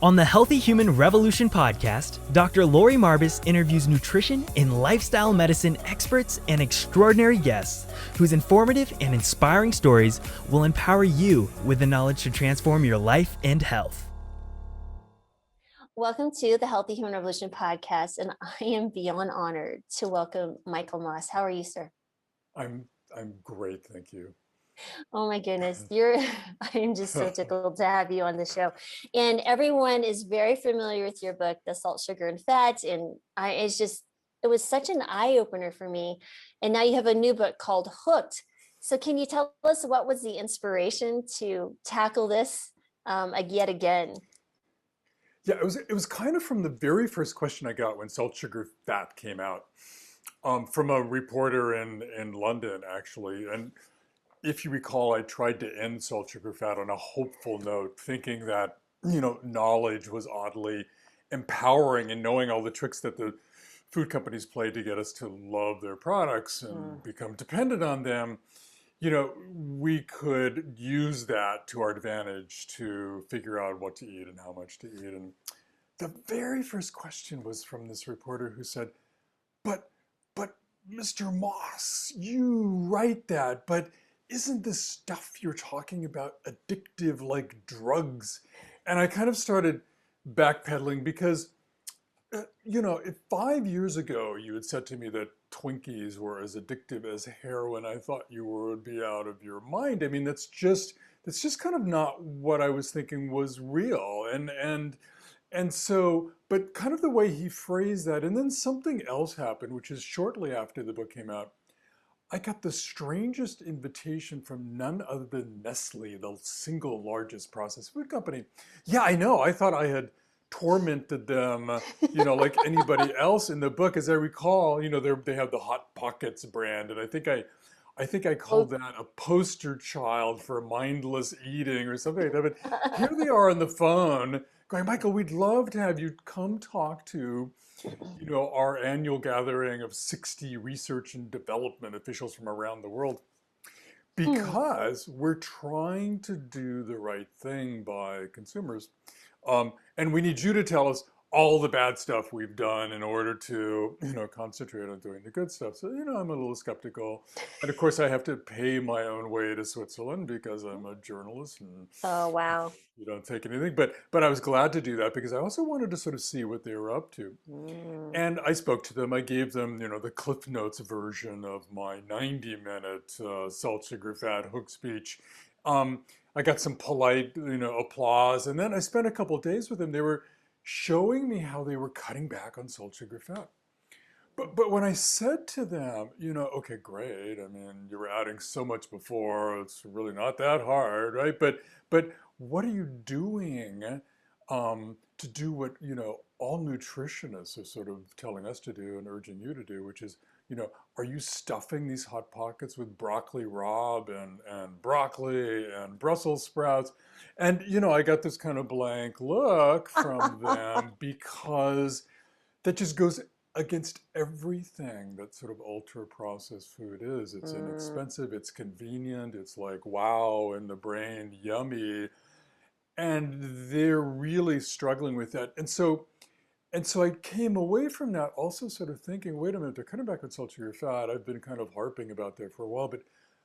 On the Healthy Human Revolution podcast, Dr. Lori Marbus interviews nutrition and lifestyle medicine experts and extraordinary guests whose informative and inspiring stories will empower you with the knowledge to transform your life and health. Welcome to the Healthy Human Revolution podcast, and I am beyond honored to welcome Michael Moss. How are you, sir? I'm great, thank you. Oh my goodness, I am just so tickled to have you on the show. And everyone is very familiar with your book, The Salt, Sugar, and Fat. And it was such an eye-opener for me. And now you have a new book called Hooked. So can you tell us what was the inspiration to tackle this yet again? Yeah, it was kind of from the very first question I got when Salt, Sugar, Fat came out, from a reporter in London, actually. And if you recall, I tried to end Salt, Sugar, Fat on a hopeful note, thinking that, knowledge was oddly empowering, and knowing all the tricks that the food companies played to get us to love their products and become dependent on them, we could use that to our advantage to figure out what to eat and how much to eat. And the very first question was from this reporter who said, but Mr. Moss, you write that, but isn't this stuff you're talking about addictive like drugs? And I kind of started backpedaling because, if 5 years ago you had said to me that Twinkies were as addictive as heroin, I thought you would be out of your mind. I mean, that's just kind of not what I was thinking was real. And so, but kind of the way he phrased that, and then something else happened, which is shortly after the book came out. I got the strangest invitation from none other than Nestle, the single largest processed food company. Yeah, I know. I thought I had tormented them, like anybody else in the book. As I recall, they have the Hot Pockets brand, and I think I called that a poster child for mindless eating or something like that. But here they are on the phone going, Michael, we'd love to have you come talk to our annual gathering of 60 research and development officials from around the world, because we're trying to do the right thing by consumers. And we need you to tell us all the bad stuff we've done in order to, concentrate on doing the good stuff. So, I'm a little skeptical. And of course, I have to pay my own way to Switzerland because I'm a journalist and Oh, wow. you don't take anything. But I was glad to do that because I also wanted to sort of see what they were up to. And I spoke to them. I gave them, the Cliff Notes version of my 90-minute Salt, Sugar, Fat, Hook speech. I got some polite, applause. And then I spent a couple of days with them. They were showing me how they were cutting back on salt, sugar, fat. But when I said to them, okay, great. I mean, you were adding so much before. It's really not that hard, right? But what are you doing to do what, all nutritionists are sort of telling us to do and urging you to do, which is, are you stuffing these Hot Pockets with broccoli rabe and broccoli and Brussels sprouts? And, I got this kind of blank look from them because that just goes against everything that sort of ultra processed food is. It's inexpensive, it's convenient, it's like, wow, in the brain, yummy. And they're really struggling with that. And so I came away from that also sort of thinking, wait a minute, they're cutting back on salt, sugar, fat. I've been kind of harping about that for a while, but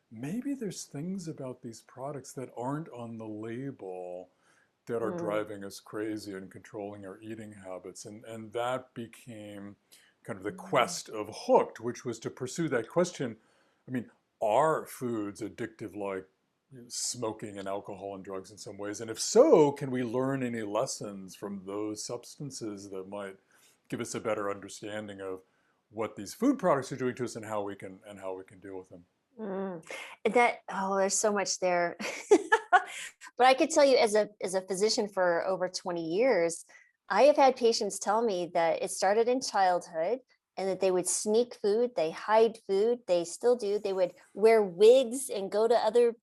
maybe there's things about these products that aren't on the label that are driving us crazy and controlling our eating habits. And that became kind of the quest of Hooked, which was to pursue that question. I mean, are foods addictive like smoking and alcohol and drugs in some ways? And if so, can we learn any lessons from those substances that might give us a better understanding of what these food products are doing to us and how we can deal with them? There's so much there. But I could tell you, as a physician for over 20 years, I have had patients tell me that it started in childhood and that they would sneak food, they hide food, they still do. They would wear wigs and go to other,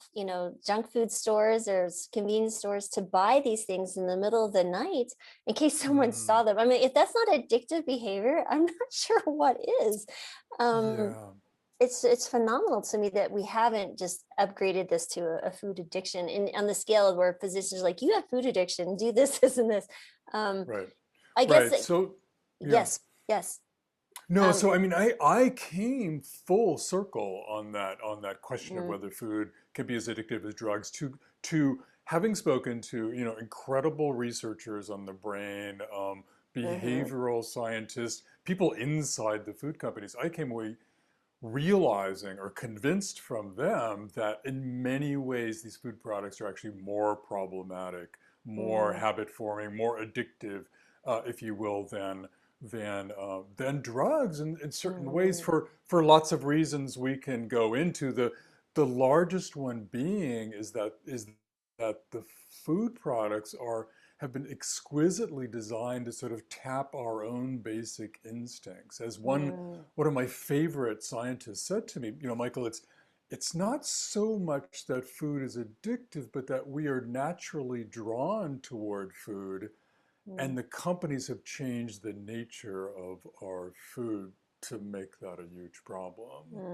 junk food stores or convenience stores to buy these things in the middle of the night in case someone saw them. I mean, if that's not addictive behavior, I'm not sure what is. Yeah. it's phenomenal to me that we haven't just upgraded this to a food addiction, and on the scale of where physicians are like, you have food addiction, do this, this, and this. Um, Right. I guess Right. that, So, yeah. yes, yes. No, Um, so I mean, I came full circle on that question of mm, whether food can be as addictive as drugs to having spoken to, you know, incredible researchers on the brain, mm-hmm, behavioral scientists, people inside the food companies. I came away realizing or convinced from them that in many ways these food products are actually more problematic, more mm, habit forming, more addictive, if you will, than drugs in certain ways mm, for lots of reasons we can go into. The largest one being is that the food products are have been exquisitely designed to sort of tap our own basic instincts. As mm, one of my favorite scientists said to me, you know, Michael, it's not so much that food is addictive, but that we are naturally drawn toward food, mm. and the companies have changed the nature of our food to make that a huge problem.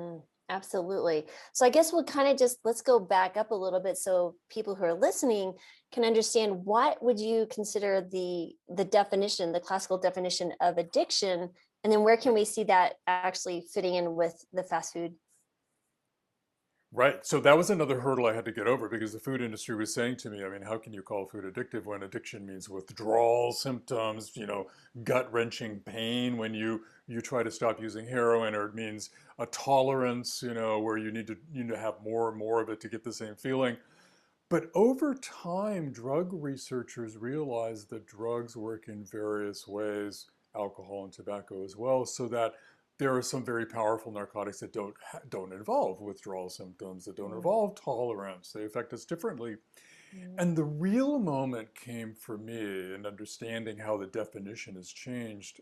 Absolutely. So I guess we'll kind of just let's go back up a little bit so people who are listening can understand what would you consider the definition, the classical definition of addiction, and then where can we see that actually fitting in with the fast food? Right. So that was another hurdle I had to get over because the food industry was saying to me, I mean, how can you call food addictive when addiction means withdrawal symptoms, you know, gut-wrenching pain when you try to stop using heroin, or it means a tolerance, you know, where you need to have more and more of it to get the same feeling. But over time, drug researchers realized that drugs work in various ways, alcohol and tobacco as well, so that there are some very powerful narcotics that don't involve withdrawal symptoms, that don't Mm, involve tolerance. They affect us differently. mm, And the real moment came for me in understanding how the definition has changed,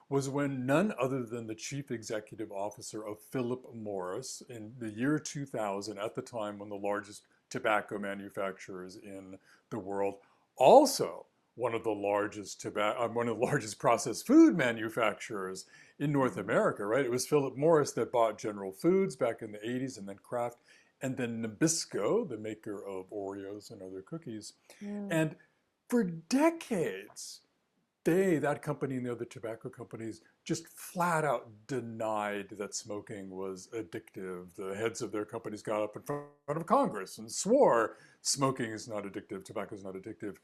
was when none other than the chief executive officer of Philip Morris in the year 2000, at the time when the largest tobacco manufacturers in the world, also one of the largest processed food manufacturers in North mm, America, right? It was Philip Morris that bought General Foods back in the 80s, and then Kraft, and then Nabisco, the maker of Oreos and other cookies. mm, And for decades, that company and the other tobacco companies just flat out denied that smoking was addictive. The heads of their companies got up in front of Congress and swore smoking is not addictive, tobacco is not addictive.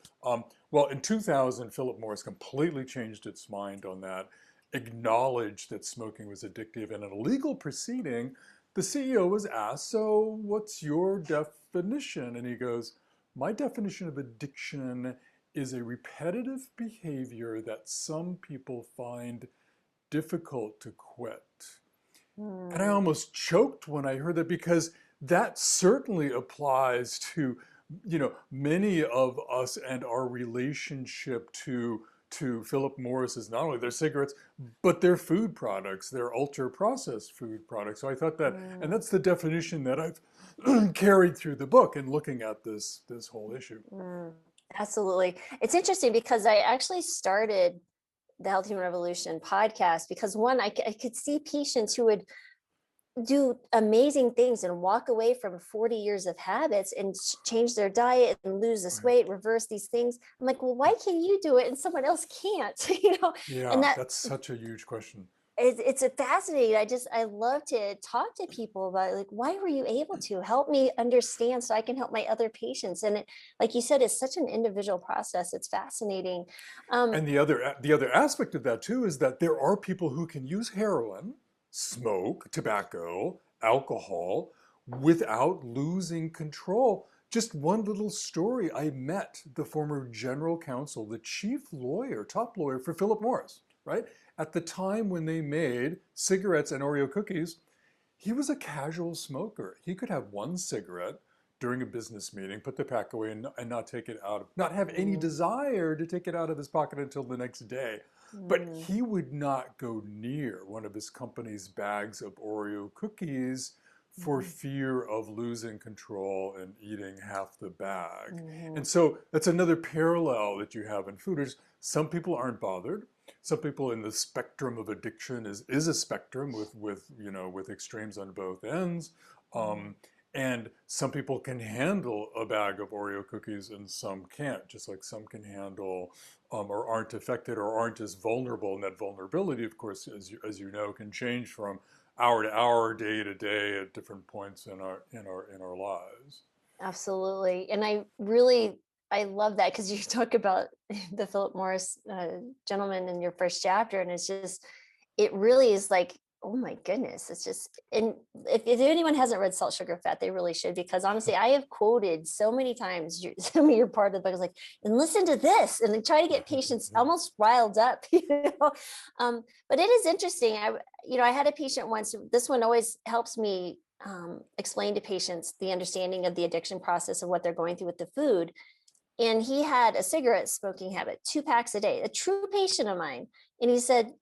Well, in 2000, Philip Morris completely changed its mind on that, acknowledged that smoking was addictive, and in a legal proceeding, the CEO was asked, "So, what's your definition?" And he goes, "My definition of addiction is a repetitive behavior that some people find difficult to quit." And I mm, almost choked when I heard that, because that certainly applies to, you know, many of us and our relationship to Philip Morris's, not only their cigarettes, but their food products, their ultra processed food products. So I thought that, and mm, that's the definition that I've carried through the book in looking at this whole issue. mm. Absolutely. It's interesting because I actually started the Health Human Revolution podcast because one, I could see patients who would do amazing things and walk away from 40 years of habits and change their diet and lose this Right. weight, reverse these things. I'm like, well, why can you do it and someone else can't? And Yeah, that that's such a huge question. it's a fascinating. I love to talk to people about like, why were you able to help me understand so I can help my other patients? And like you said, it's such an individual process. It's fascinating. Um, And the other aspect of that too is that there are people who can use heroin, smoke, tobacco, alcohol without losing control. Just one little story. I met the former general counsel, the chief lawyer, top lawyer for Philip Morris, right? At the time when they made cigarettes and Oreo cookies, he was a casual smoker. He could have one cigarette during a business meeting, put the pack away, and not take it out, not have any mm, desire to take it out of his pocket until the next day. But mm, he would not go near one of his company's bags of Oreo cookies for mm, fear of losing control and eating half the bag. mm, And so that's another parallel that you have in food. Some people aren't bothered. some people in the spectrum of addiction is a spectrum with extremes on both ends. And some people can handle a bag of Oreo cookies and some can't, just like some can handle or aren't affected or aren't as vulnerable. And that vulnerability, of course, as you know, can change from hour to hour, day to day at different points in our lives. Absolutely. And I love that, because you talk about the Philip Morris gentleman in your first chapter, and it really is like, oh my goodness, it's just, and if anyone hasn't read Salt, Sugar, Fat, they really should, because honestly, I have quoted so many times some of your part of the book is like, and listen to this, and then try to get patients almost riled up, but it is interesting. I had a patient once, this one always helps me explain to patients the understanding of the addiction process of what they're going through with the food. And he had a cigarette smoking habit, 2 packs a day, a true patient of mine. And I said,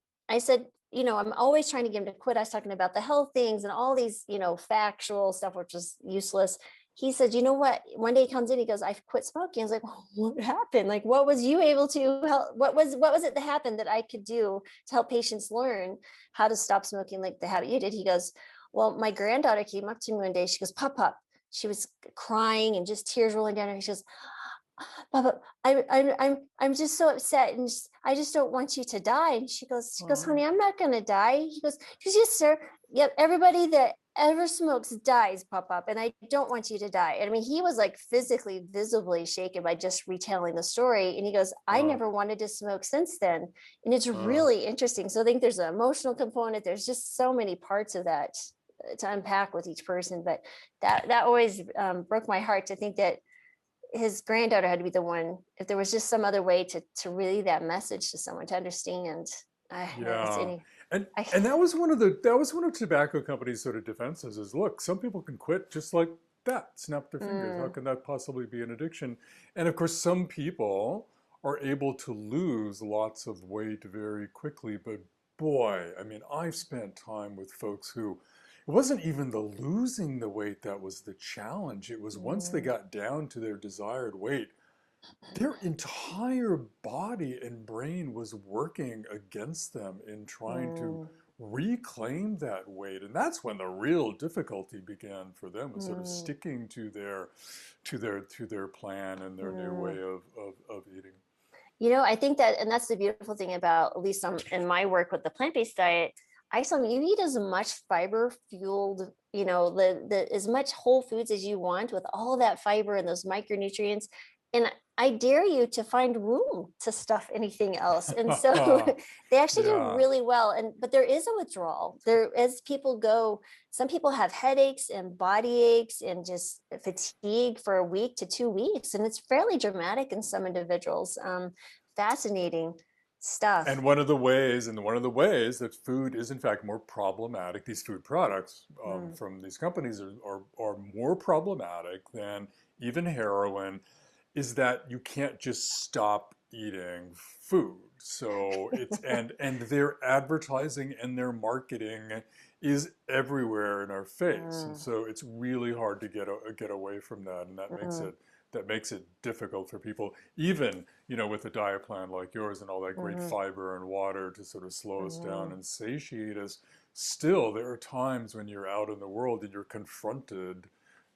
I'm always trying to get him to quit. I was talking about the health things and all these, factual stuff, which is useless. He said, you know what? One day he comes in, he goes, I've quit smoking. I was like, well, what happened? Like, what was you able to help? What was it that happened that I could do to help patients learn how to stop smoking like the habit you did? He goes, well, my granddaughter came up to me one day. She goes, Pop. She was crying and just tears rolling down her. She goes, Papa, I'm just so upset, and I just don't want you to die. And she goes, honey, I'm not going to die. He goes, yes, sir. Yep. Everybody that ever smokes dies, Papa, and I don't want you to die. And I mean, he was like physically, visibly shaken by just retelling the story. And he goes, I never wanted to smoke since then. And it's really interesting. So I think there's an emotional component. There's just so many parts of that to unpack with each person. But that always broke my heart to think that his granddaughter had to be the one, if there was just some other way to relay that message to someone to understand. And that was one of tobacco companies' sort of defenses is, look, some people can quit just like that, snap their fingers. How can that possibly be an addiction? And of course, some people are able to lose lots of weight very quickly. But boy, I mean, I've spent time with folks who it wasn't even the losing the weight that was the challenge. It was once they got down to their desired weight, their entire body and brain was working against them in trying to reclaim that weight. And that's when the real difficulty began for them, was sort of sticking to their plan and their new way of eating. I think that, and that's the beautiful thing about, at least in my work with the plant-based diet, I tell them, you eat as much fiber fueled, as much whole foods as you want, with all of that fiber and those micronutrients. And I dare you to find room to stuff anything else. And so they actually do really well. But there is a withdrawal. As people go, some people have headaches and body aches and just fatigue for a week to 2 weeks. And it's fairly dramatic in some individuals. Fascinating stuff. And one of the ways that food is in fact more problematic, these food products from these companies are more problematic than even heroin, is that you can't just stop eating food. So it's and their advertising and their marketing is everywhere in our face, and so it's really hard to get away from that, and that makes it difficult for people, even with a diet plan like yours and all that great fiber and water to sort of slow us down and satiate us. Still, there are times when you're out in the world and you're confronted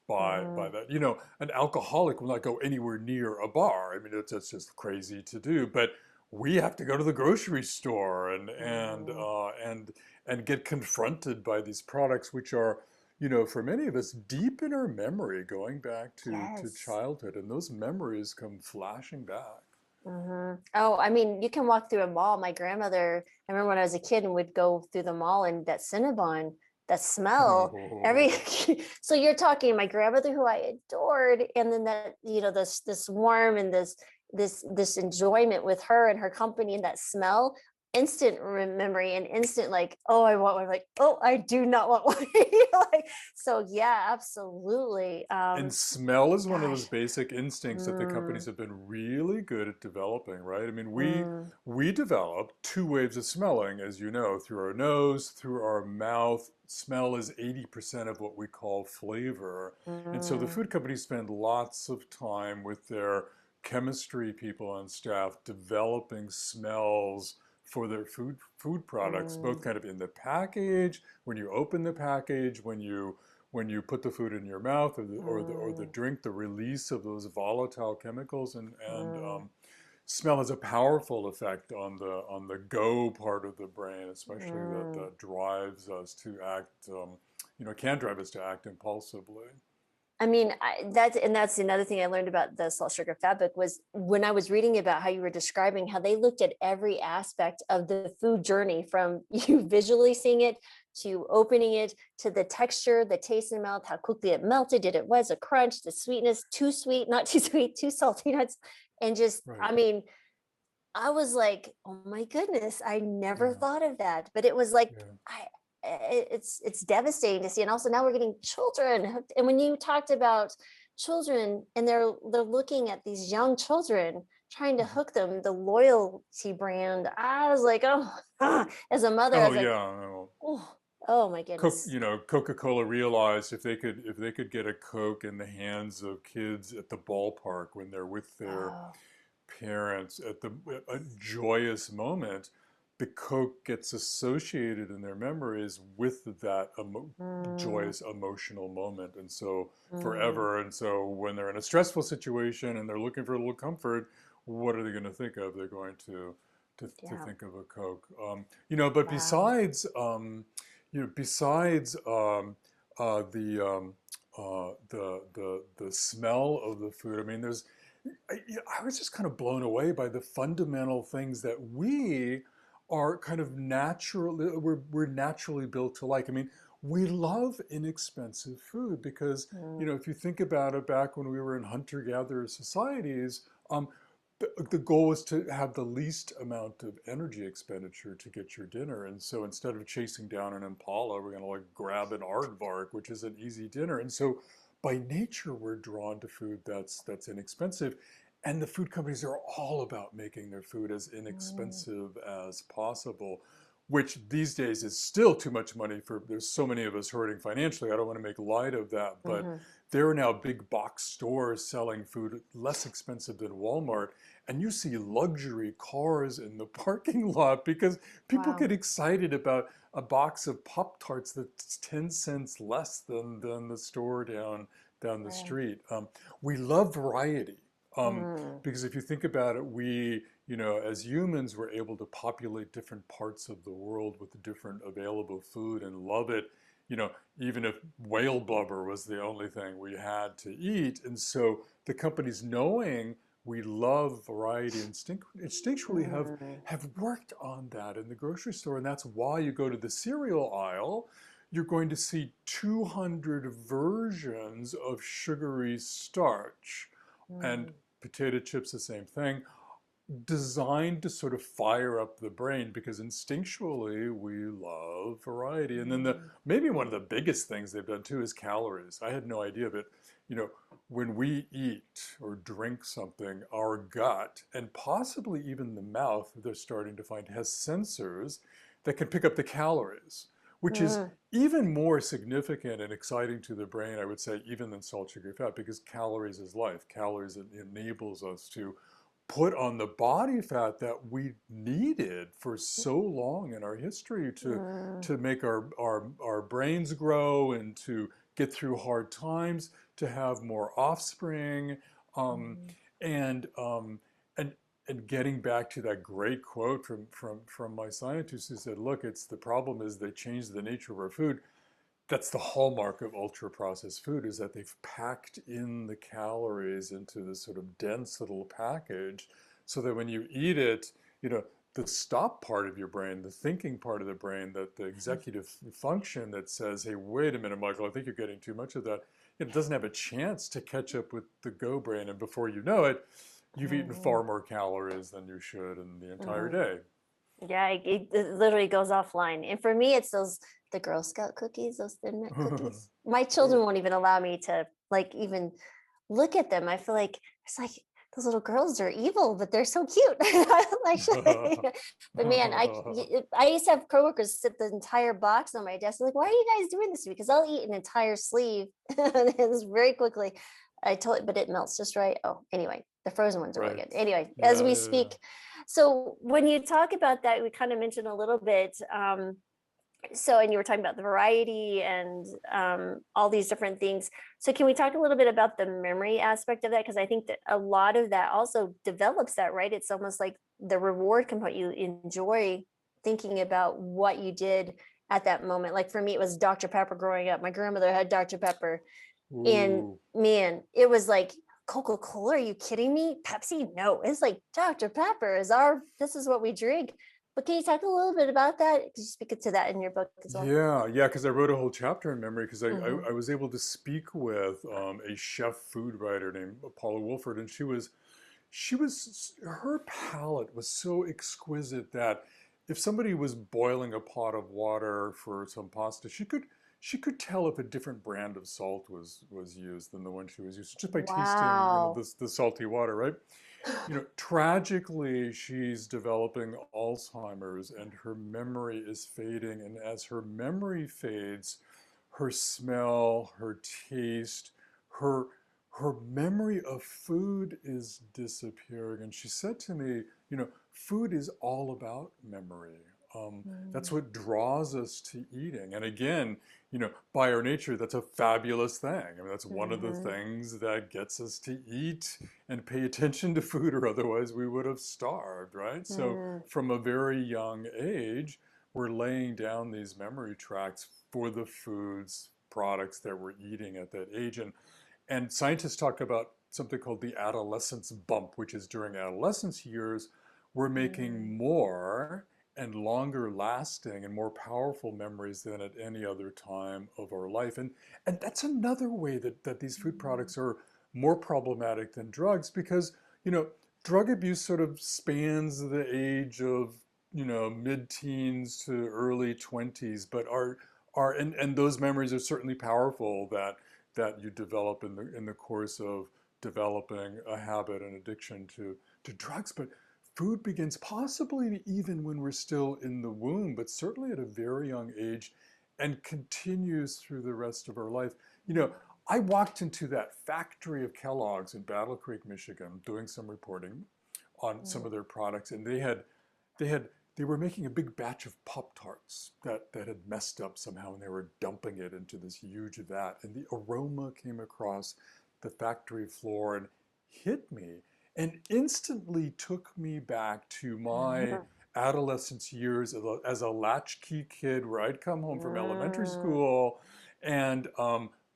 by that. An alcoholic will not go anywhere near a bar. I mean, that's just crazy to do. But we have to go to the grocery store and get confronted by these products, which are, for many of us, deep in our memory, going back to childhood, and those memories come flashing back. Oh, I mean, you can walk through a mall. My grandmother, I remember when I was a kid and would go through the mall, and that Cinnabon, that smell, so you're talking my grandmother, who I adored, and then that, this warmth and this enjoyment with her and her company, and that smell, instant memory and instant like, oh, I want one, like, oh, I do not want one. So yeah, absolutely. And smell is one of those basic instincts that the companies have been really good at developing, right? I mean, we develop 2 waves of smelling, as you know, through our nose, through our mouth. Smell is 80% of what we call flavor. And so the food companies spend lots of time with their chemistry people on staff developing smells for their food products, both kind of in the package, when you open the package, when you put the food in your mouth, or the drink, the release of those volatile chemicals, and smell has a powerful effect on the go part of the brain, especially that drives us to act, can drive us to act impulsively. I mean, that's another thing I learned about the salt, sugar, fat book was when I was reading about how you were describing how they looked at every aspect of the food journey, from you visually seeing it to opening it to the texture, the taste in the mouth, how quickly it melted, did it was a crunch, the sweetness, too sweet, not too sweet, too salty, nuts, and just, Right. I mean, I was like, oh my goodness, I never Yeah. thought of that. But it was like, Yeah. it's devastating to see. And also now we're getting children hooked. And when you talked about children and they're looking at these young children trying to hook them, the loyalty brand, I was like, oh, as a mother, I Oh was like, yeah. No. oh my goodness. Coca-Cola realized if they could get a Coke in the hands of kids at the ballpark when they're with their Oh, parents at a joyous moment, the Coke gets associated in their memories with that mm, joyous emotional moment, and so mm, forever. And so when they're in a stressful situation and they're looking for a little comfort, what are they going to think of? They're going to yeah. think of a Coke. But Wow. besides the smell of the food, I mean, I was just kind of blown away by the fundamental things that we are kind of naturally, we're naturally built to like. I mean, we love inexpensive food because, Mm, if you think about it, back when we were in hunter-gatherer societies, the goal was to have the least amount of energy expenditure to get your dinner. And so instead of chasing down an impala, we're going to like grab an aardvark, which is an easy dinner. And so by nature, we're drawn to food that's inexpensive. And the food companies are all about making their food as mm, inexpensive as possible, which these days is still too much money there's so many of us hurting financially. I don't want to make light of that, but mhm. there are now big box stores selling food less expensive than Walmart. And you see luxury cars in the parking lot because people Wow. get excited about a box of Pop-Tarts that's 10 cents less than the store down the Right. street. We love variety. Um, Mm, because if you think about it, we, as humans, we're able to populate different parts of the world with different available food and love it, you know, even if whale blubber was the only thing we had to eat. And so the companies, knowing we love variety, instinctually mm. have worked on that in the grocery store. And that's why you go to the cereal aisle, you're going to see 200 versions of sugary starch. And Mm, potato chips, the same thing, designed to sort of fire up the brain because instinctually we love variety. And then mm, maybe one of the biggest things they've done too is calories. I had no idea, but you know, when we eat or drink something, our gut and possibly even the mouth, they're starting to find, has sensors that can pick up the calories, which is mm, even more significant and exciting to the brain, I would say, even than salt, sugar, fat, because calories is life. Calories enables us to put on the body fat that we needed for so long in our history mm, to make our brains grow and to get through hard times, to have more offspring, um, mm. and um, and and getting back to that great quote from my scientist who said, "Look, it's the problem is they changed the nature of our food." That's the hallmark of ultra processed food, is that they've packed in the calories into this sort of dense little package so that when you eat it, you know, the stop part of your brain, the thinking part of the brain, that the executive function that says, hey, wait a minute, Michael, I think you're getting too much of that, it doesn't have a chance to catch up with the go brain. And before you know it, you've eaten Mhm, far more calories than you should in the entire mhm. day. Yeah, it literally goes offline. And for me, it's the Girl Scout cookies, those Thin Mint cookies. My children Oh. won't even allow me to like even look at them. I feel like it's like those little girls are evil, but they're so cute. Like, but man, I used to have coworkers sit the entire box on my desk. Like, why are you guys doing this to me? Because I'll eat an entire sleeve and it's very quickly. I told it, but it melts just right. Oh, anyway, The frozen ones are really Right. good. Anyway, as Yeah, we yeah, yeah. speak, so when you talk about that, we kind of mentioned a little bit. So, and you were talking about the variety and all these different things. So, can we talk a little bit about the memory aspect of that? Because I think that a lot of that also develops that, right? It's almost like the reward component. You enjoy thinking about what you did at that moment. Like for me, it was Dr. Pepper growing up. My grandmother had Dr. Pepper. And Ooh. man, it was like, Coca-Cola, are you kidding me? Pepsi? No, it's like Dr. Pepper this is what we drink. But can you talk a little bit about that? Could you speak to that in your book as well? Yeah, yeah, because I wrote a whole chapter in memory because Hmm. I was able to speak with a chef food writer named Paula Wolford, and her palate was so exquisite that if somebody was boiling a pot of water for some pasta, she could tell if a different brand of salt was used than the one she was using just by tasting, Wow. the salty water, right? Tragically, she's developing Alzheimer's and her memory is fading. And as her memory fades, her smell, her taste, her her memory of food is disappearing. And she said to me, food is all about memory. That's Mm, what draws us to eating. And again, by our nature, that's a fabulous thing. I mean, that's one of the mhm, things that gets us to eat and pay attention to food, or otherwise we would have starved, right? So mm, from a very young age, we're laying down these memory tracks for the foods, products that we're eating at that age. And scientists talk about something called the adolescence bump, which is during adolescence years, we're mm, making more and longer lasting and more powerful memories than at any other time of our life. And that's another way that these food mm, products are more problematic than drugs because, you know, drug abuse sort of spans the age of, mid-teens to early 20s, but and those memories are certainly powerful that you develop in the course of developing a habit and addiction to drugs. But food begins possibly even when we're still in the womb, but certainly at a very young age and continues through the rest of our life. You know, mm, I walked into that factory of Kellogg's in Battle Creek, Michigan, doing some reporting on some mm. of their products, and they were making a big batch of Pop Tarts that had messed up somehow, and they were dumping it into this huge vat. And the aroma came across the factory floor and hit me, and instantly took me back to my adolescence years as a latchkey kid, where I'd come home from elementary Mm, school and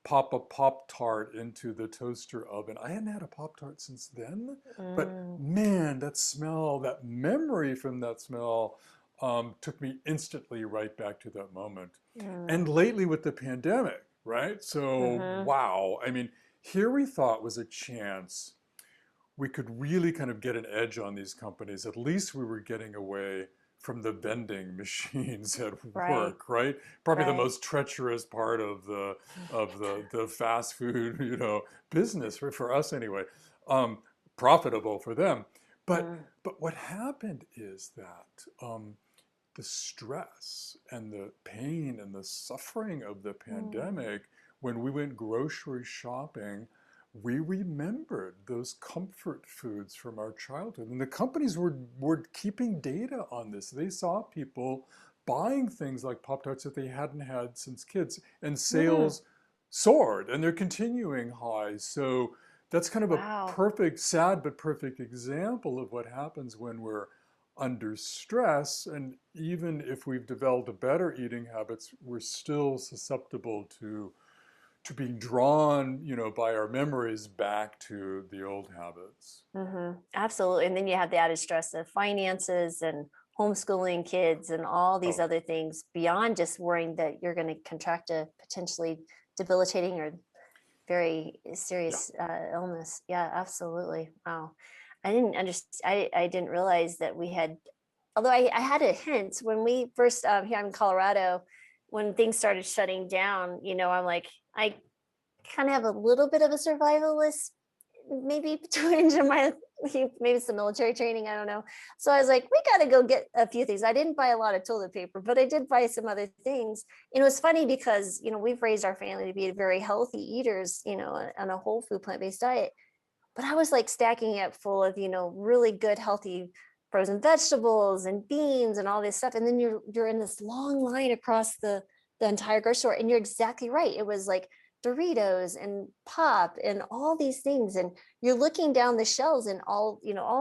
pop a Pop Tart into the toaster oven. I hadn't had a Pop Tart since then, but mm, man, that smell, that memory from that smell took me instantly right back to that moment. And mm, lately with the pandemic, right? So, mhm. wow. I mean, here we thought was a chance we could really kind of get an edge on these companies. At least we were getting away from the vending machines at Right, work, right? Probably the right. most treacherous part of the fast food, business for us anyway. Um, Profitable for them, but Mm, but what happened is that the stress and the pain and the suffering of the mm, pandemic, when we went grocery shopping, we remembered those comfort foods from our childhood. And the companies were keeping data on this. They saw people buying things like Pop Tarts that they hadn't had since kids, and mm. sales soared, and they're continuing high. So that's kind of a Wow. perfect, sad but perfect example of what happens when we're under stress. And even if we've developed better eating habits, we're still susceptible to being drawn, by our memories back to the old habits. Absolutely. And then you have the added stress of finances and homeschooling kids and all these Oh, other things beyond just worrying that you're going to contract a potentially debilitating or very yeah. serious illness. Yeah, absolutely. Wow. I didn't understand. I didn't realize that we had, although I had a hint when we first, here in Colorado, when things started shutting down, I'm like, I kind of have a little bit of a survivalist maybe twinge in my maybe it's the military training, I don't know. So I was like, we got to go get a few things. I didn't buy a lot of toilet paper, but I did buy some other things. And it was funny because we've raised our family to be very healthy eaters, on a whole food plant-based diet. but I was like stacking it full of, really good, healthy frozen vegetables and beans and all this stuff. And then you're in this long line across the entire grocery store. And you're exactly right. It was like Doritos and pop and all these things. And you're looking down the shelves and all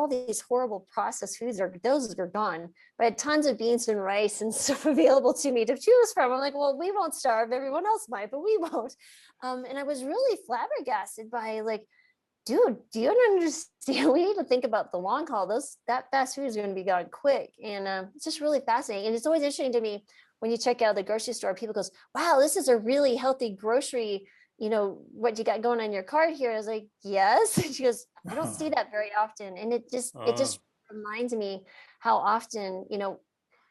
these horrible processed foods those are gone. But I had tons of beans and rice and stuff available to me to choose from. I'm like, well, we won't starve. Everyone else might, but we won't. And I was really flabbergasted by like, dude, do you understand? We need to think about the long haul. That fast food is going to be gone quick. And it's just really fascinating. And it's always interesting to me when you check out the grocery store, people goes, wow, this is a really healthy grocery, what you got going on your cart here. I was like, yes. She goes, I don't see that very often. And it just reminds me how often,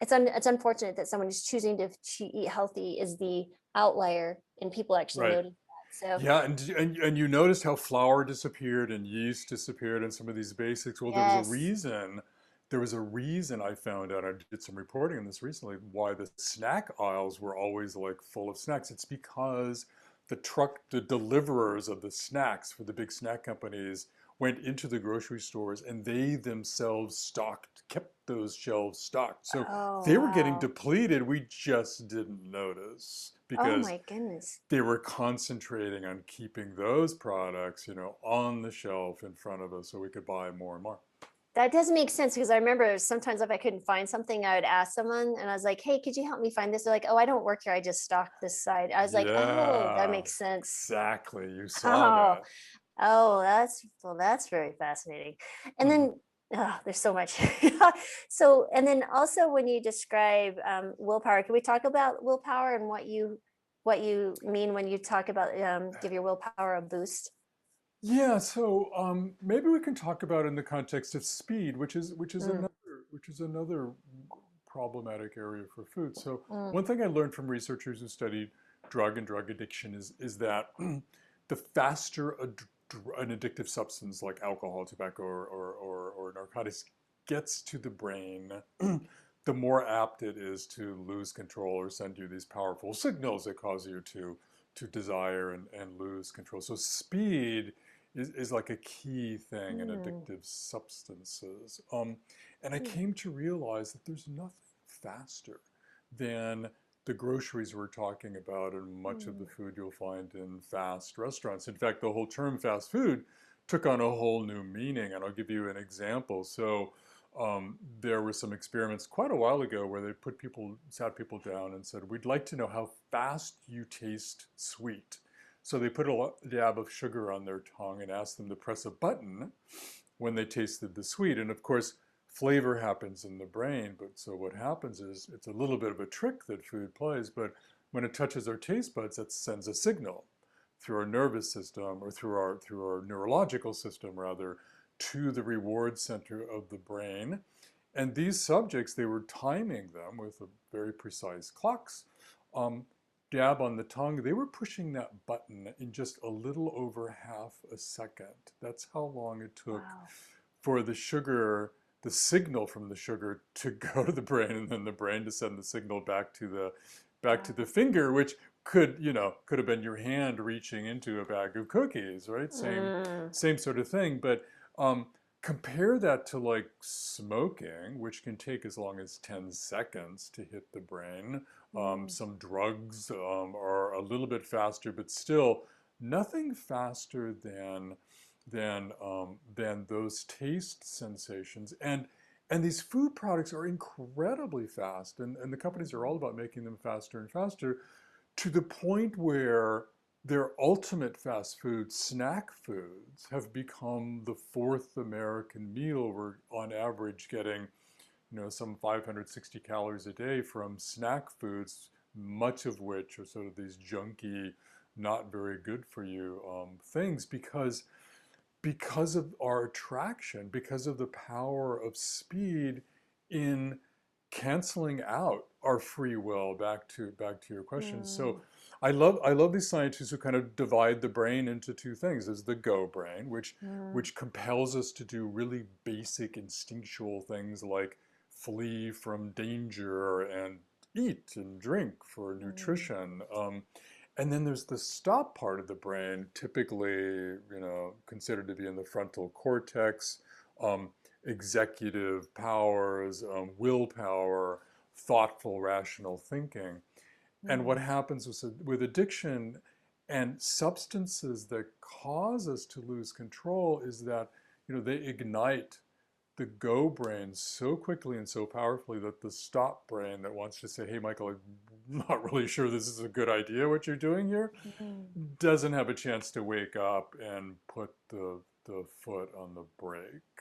it's unfortunate that someone who's choosing to eat healthy is the outlier and people actually Right. notice that. So Yeah, and you noticed how flour disappeared and yeast disappeared and some of these basics. Well, there was a yes. reason. There was a reason I found out. I did some reporting on this recently. Why the snack aisles were always like full of snacks. It's because the deliverers of the snacks for the big snack companies went into the grocery stores and they themselves kept those shelves stocked. So Oh, they were getting wow. depleted. We just didn't notice Oh because my goodness. they were concentrating on keeping those products, on the shelf in front of us so we could buy more and more. That does make sense because I remember sometimes if I couldn't find something, I would ask someone and I was like, hey, could you help me find this? They're like, oh, I don't work here. I just stock this side. I was like, oh, that Yeah, makes sense. exactly. You saw Oh, that. oh, that's very fascinating. And Mhm. then there's so much. So, and then also when you describe willpower, can we talk about willpower and what you mean when you talk about give your willpower a boost? Yeah, so maybe we can talk about in the context of speed, Mm, which is another problematic area for food. So mm, one thing I learned from researchers who studied drug and drug addiction is that the faster an addictive substance like alcohol, tobacco, or narcotics gets to the brain, the more apt it is to lose control or send you these powerful signals that cause you to desire and lose control. So speed is like a key thing in mm, addictive substances. And I mm, came to realize that there's nothing faster than the groceries we're talking about and much of the mm. food you'll find in fast restaurants. In fact, the whole term fast food took on a whole new meaning, and I'll give you an example. So there were some experiments quite a while ago where they sat people down and said, we'd like to know how fast you taste sweet. So they put a dab of sugar on their tongue and asked them to press a button when they tasted the sweet. And of course, flavor happens in the brain. But so what happens is it's a little bit of a trick that food plays. But when it touches our taste buds, it sends a signal through our nervous system or through our neurological system rather to the reward center of the brain. And these subjects, they were timing them with very precise clocks. Um, Dab on the tongue, they were pushing that button in just a little over half a second. That's how long it took Wow. for the signal from the sugar to go to the brain and then the brain to send the signal back to the Wow. finger, which could have been your hand reaching into a bag of cookies, right? Same Mm, same sort of thing. But um, compare that to like smoking, which can take as long as 10 seconds to hit the brain. mm, Some drugs are a little bit faster, but still nothing faster than those taste sensations. And these food products are incredibly fast, and the companies are all mhm, about making them faster and faster to the point where their ultimate fast food, snack foods, have become the fourth American meal. We're on average getting, some 560 calories a day from snack foods, much of which are sort of these junky, not very good for you things because of our attraction, because of the power of speed in canceling out our free will. Back to your question. So mm, I love these scientists who kind of divide the brain into two things. There's the go brain, which mm, which compels us to do really basic instinctual things like flee from danger and eat and drink for mm, nutrition. And then there's the stop part of the brain, typically, considered to be in the frontal cortex, um, executive powers, willpower, thoughtful, rational thinking. And what happens with addiction and substances that cause us to lose control is that, they ignite the go brain so quickly and so powerfully that the stop brain that wants to say, hey, Michael, I'm not really sure this is a good idea what you're doing here, doesn't have a chance to wake up and put the foot on the brake.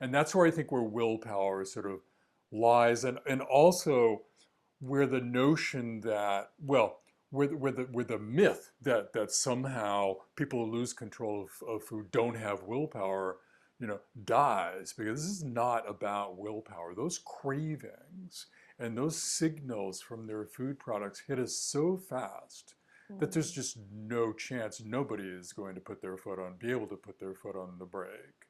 And that's where I think where willpower sort of lies, and also where the notion that, well, where the myth that somehow people who lose control of food don't have willpower, dies, because this is not about willpower. Those cravings and those signals from their food products hit us so fast that there's just no chance nobody is going to be able to put their foot on the brake.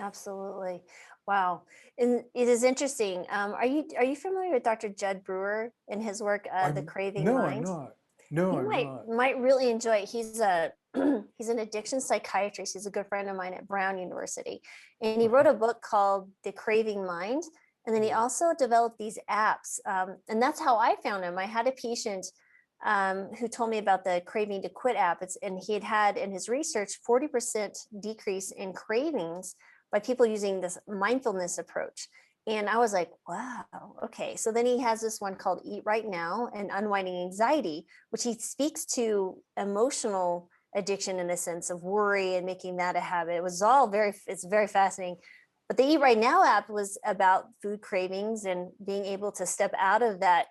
Absolutely. Wow. And it is interesting. Are you familiar with Dr. Judd Brewer and his work, The Craving No, Mind? I'm not. No, You I'm might not. might really enjoy it. He's a he's an addiction psychiatrist. He's a good friend of mine at Brown University. And he wrote a book called The Craving Mind. And then he also developed these apps. And that's how I found him. I had a patient who told me about the Craving to Quit app. And he had in his research 40% decrease in cravings by people using this mindfulness approach. And I was like, wow, okay. So then he has this one called Eat Right Now and Unwinding Anxiety, which he speaks to emotional addiction in the sense of worry and making that a habit. It's very fascinating. But the Eat Right Now app was about food cravings and being able to step out of that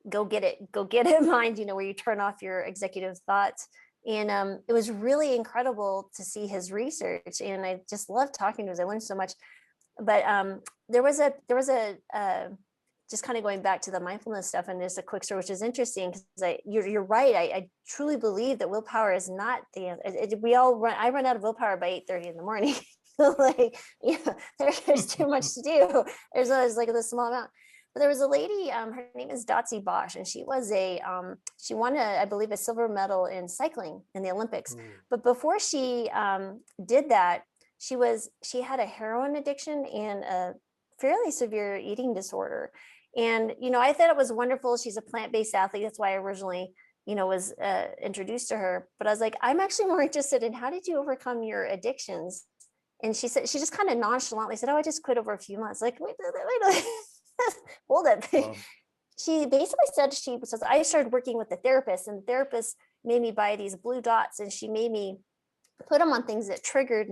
go get it mind, where you turn off your executive thoughts. And it was really incredible to see his research. And I just loved talking to him. I learned so much. But there was a just kind of going back to the mindfulness stuff, and just a quick story, which is interesting because you're right. I truly believe that willpower is not I run out of willpower by 8:30 in the morning. Like, there's too much to do. There's always like this small amount. But there was a lady, her name is Dotsie Bosch, and she was she won I believe a silver medal in cycling in the Olympics. But before she did that, she had a heroin addiction and a fairly severe eating disorder. And, I thought it was wonderful. She's a plant-based athlete. That's why I originally, was introduced to her. But I was like, I'm actually more interested in how did you overcome your addictions? And she just kind of nonchalantly said, oh, I just quit over a few months. Like, wait, hold it. She basically said I started working with the therapist, and the therapist made me buy these blue dots, and she made me put them on things that triggered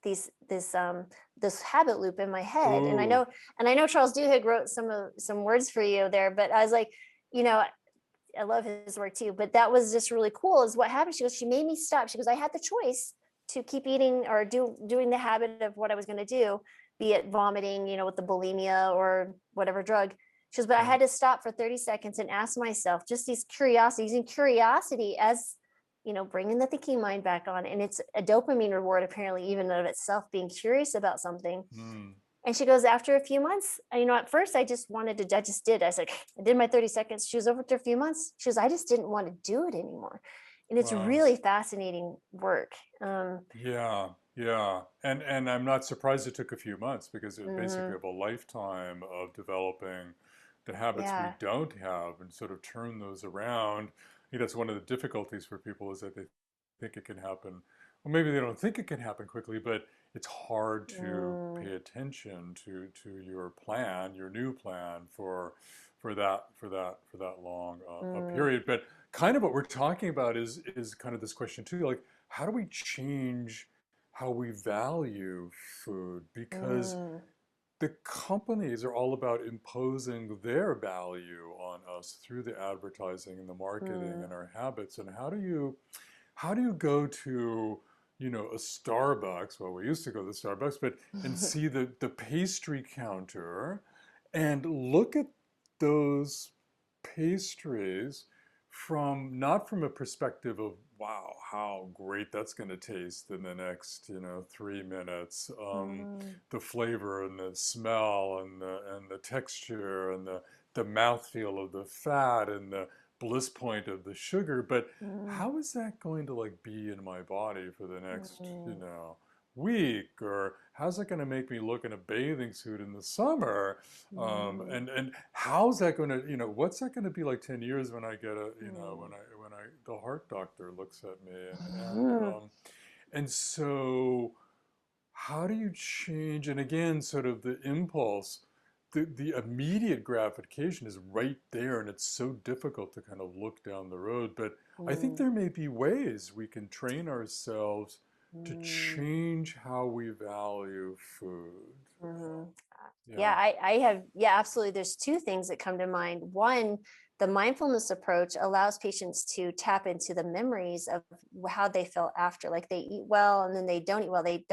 this habit loop in my head. And I know Charles Duhigg wrote some words for you there, but I was like, I love his work too, but that was just really cool is what happened. She goes, she made me stop. She goes, I had the choice to keep eating or doing the habit of what I was going to do, be it vomiting, with the bulimia or whatever drug. She goes, but I had to stop for 30 seconds and ask myself just these curiosities, using curiosity as, bringing the thinking mind back on. And it's a dopamine reward, apparently, even of itself, being curious about something. And she goes, after a few months, at first I just did. I was like, I did my 30 seconds. She was over after a few months. She goes, I just didn't want to do it anymore. And it's really fascinating work. Yeah. And I'm not surprised it took a few months, because it basically have a lifetime of developing the habits we don't have and sort of turn those around. I think that's one of the difficulties for people, is that they think it can happen. Well, maybe they don't think it can happen quickly, but it's hard to pay attention to your plan, your new plan for that long a period. But kind of what we're talking about is kind of this question too, like, how do we change how we value food? Because the companies are all about imposing their value on us through the advertising and the marketing and our habits. And how do you go to, a Starbucks? Well, we used to go to Starbucks, but and see the pastry counter and look at those pastries not from a perspective of, wow, how great that's going to taste in the next 3 minutes, the flavor and the smell and the texture and the mouthfeel of the fat and the bliss point of the sugar, but Mm, how is that going to like be in my body for the next, mm, week? Or how's that going to make me look in a bathing suit in the summer? mm, And how's that going to, what's that going to be like 10 years when I get mm, the heart doctor looks at me mm, and so how do you change? And again, sort of the impulse, the immediate gratification is right there, and it's so difficult to kind of look down the road. But I think mm, there may be ways we can train ourselves to mm, change how we value food. mhm. Yeah. Yeah, I have, yeah, absolutely. There's two things that come to mind. One, the mindfulness approach allows patients to tap into the memories of how they felt after, like they eat well and then they don't eat well. They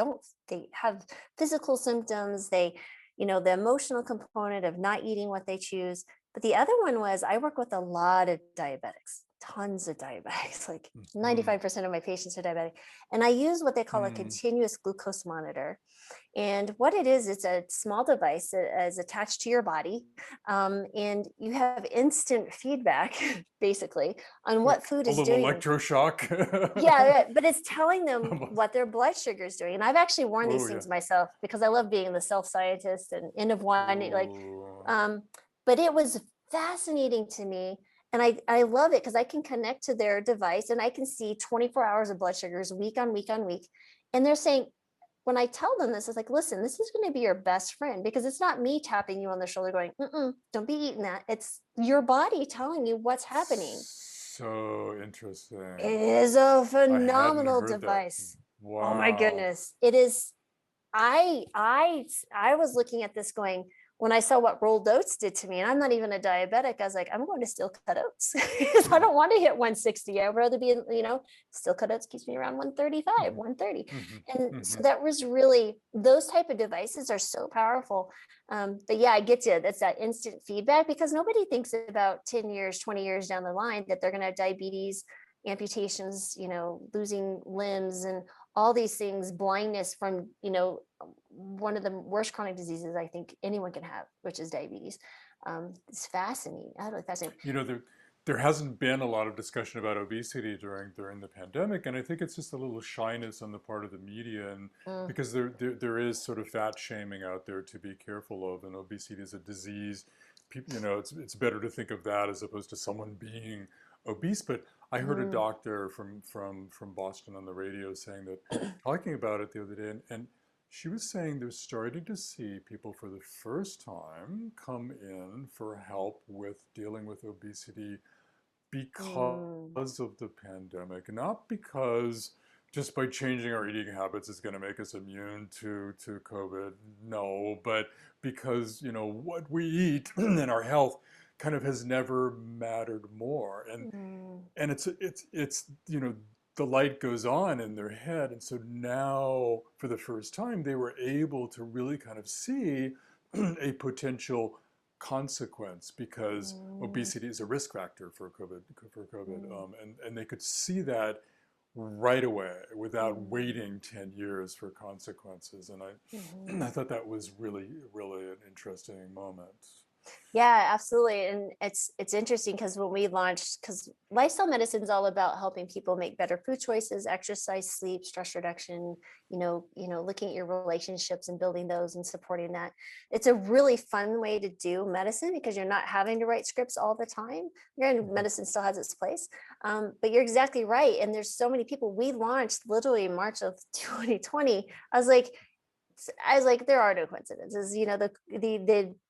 have physical symptoms. The emotional component of not eating what they choose. But the other one was I work with a lot of diabetics, tons of diabetics, like Mm-hmm. 95% of my patients are diabetic. And I use what they call a Mm. continuous glucose monitor. And what it is, it's a small device that is attached to your body. And you have instant feedback, basically, on Like what food a is little doing. electroshock. Yeah, but it's telling them what their blood sugar is doing. And I've actually worn these Oh yeah. things myself because I love being the self-scientist and N of one. Oh. Um, but it was fascinating to me. And I love it because I can connect to their device and I can see 24 hours of blood sugars week on week on week. And they're saying, when I tell them this, it's like, listen, this is going to be your best friend because it's not me tapping you on the shoulder going, don't be eating that. It's your body telling you what's happening. So It interesting. is a I hadn't phenomenal heard that. device. Oh my Wow. goodness. It is. I was looking at this going, when I saw what rolled oats did to me, and I'm not even a diabetic, I was like, I'm going to steel cut oats because I Mhm, don't want to hit 160. I'd rather be, steel cut oats keeps me around 135, mhm, 130. mhm, And so mhm. that was really, those type of devices are so powerful. But yeah, I get you. That's that instant feedback because nobody thinks about 10 years, 20 years down the line that they're going to have diabetes, amputations, losing limbs and all these things, blindness from, one of the worst chronic diseases I think anyone can have, which is diabetes. It's fascinating. I don't know, fascinating. There hasn't been a lot of discussion about obesity during the pandemic, and I think it's just a little shyness on the part of the media, and Mm, because there is sort of fat shaming out there to be careful of, and obesity is a disease. People, it's better to think of that as opposed to someone being obese. But I heard a mm, doctor from Boston on the radio saying that, talking about it the other day, and she was saying they're starting to see people for the first time come in for help with dealing with obesity mm, because of the pandemic, not because just by changing our eating habits is going to make us immune to COVID. No, but because what we eat and our health kind of has never mattered more. mm, And it's the light goes on in their head, and so now for the first time they were able to really kind of see a potential consequence because mm, obesity is a risk factor for COVID, mm, and they could see that right away without mm, waiting 10 years for consequences. And I mhm. thought that was really really an interesting moment. Yeah, absolutely. And it's interesting because when we launched, because lifestyle medicine is all about helping people make better food choices, exercise, sleep, stress reduction, looking at your relationships and building those and supporting that. It's a really fun way to do medicine because you're not having to write scripts all the time. Your medicine still has its place. But you're exactly right. And there's so many people. We launched literally in March of 2020. I was like, there are no coincidences.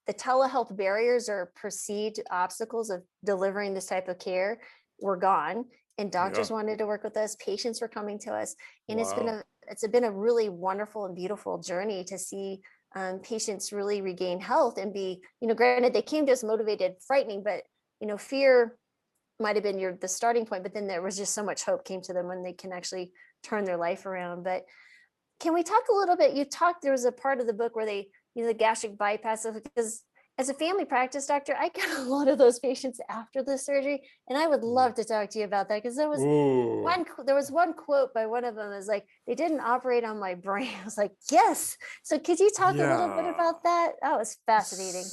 The telehealth barriers or perceived obstacles of delivering this type of care were gone, and Yeah. doctors wanted to work with us. Patients were coming to us, and Wow. it's been a really wonderful and beautiful journey to see patients really regain health and be, granted they came to us motivated, frightening, but fear might have been the starting point, but then there was just so much hope came to them when they can actually turn their life around. But can we talk a little bit? There was a part of the book where they, the gastric bypass, because as a family practice doctor, I get a lot of those patients after the surgery. And I would Yeah. love to talk to you about that because Ooh. there was one quote by one of them is like, they didn't operate on my brain. I was like, yes. So could you talk a little bit Yeah. about that? That was fascinating.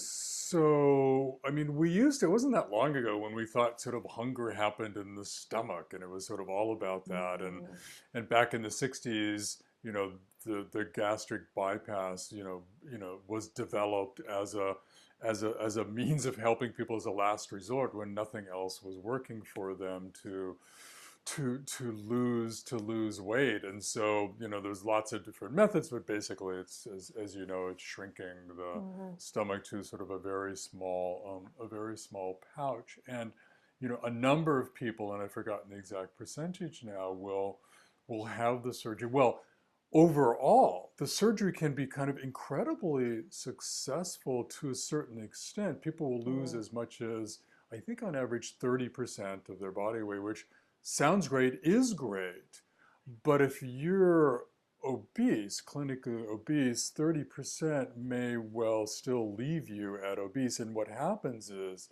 So, I mean, it wasn't that long ago when we thought sort of hunger happened in the stomach and it was sort of all about that. Mhm. And back in the 60s, the gastric bypass, was developed as a means of helping people as a last resort when nothing else was working for them to lose weight. And so, there's lots of different methods, but basically it's as you know, it's shrinking the Mhm. stomach to sort of a very small pouch. And a number of people, and I've forgotten the exact percentage now, will have the surgery. Well, overall, the surgery can be kind of incredibly successful to a certain extent. People will lose Mhm. as much as, I think, on average, 30% of their body weight, which sounds great, is great. But if you're obese, clinically obese, 30% may well still leave you at obese. And what happens is,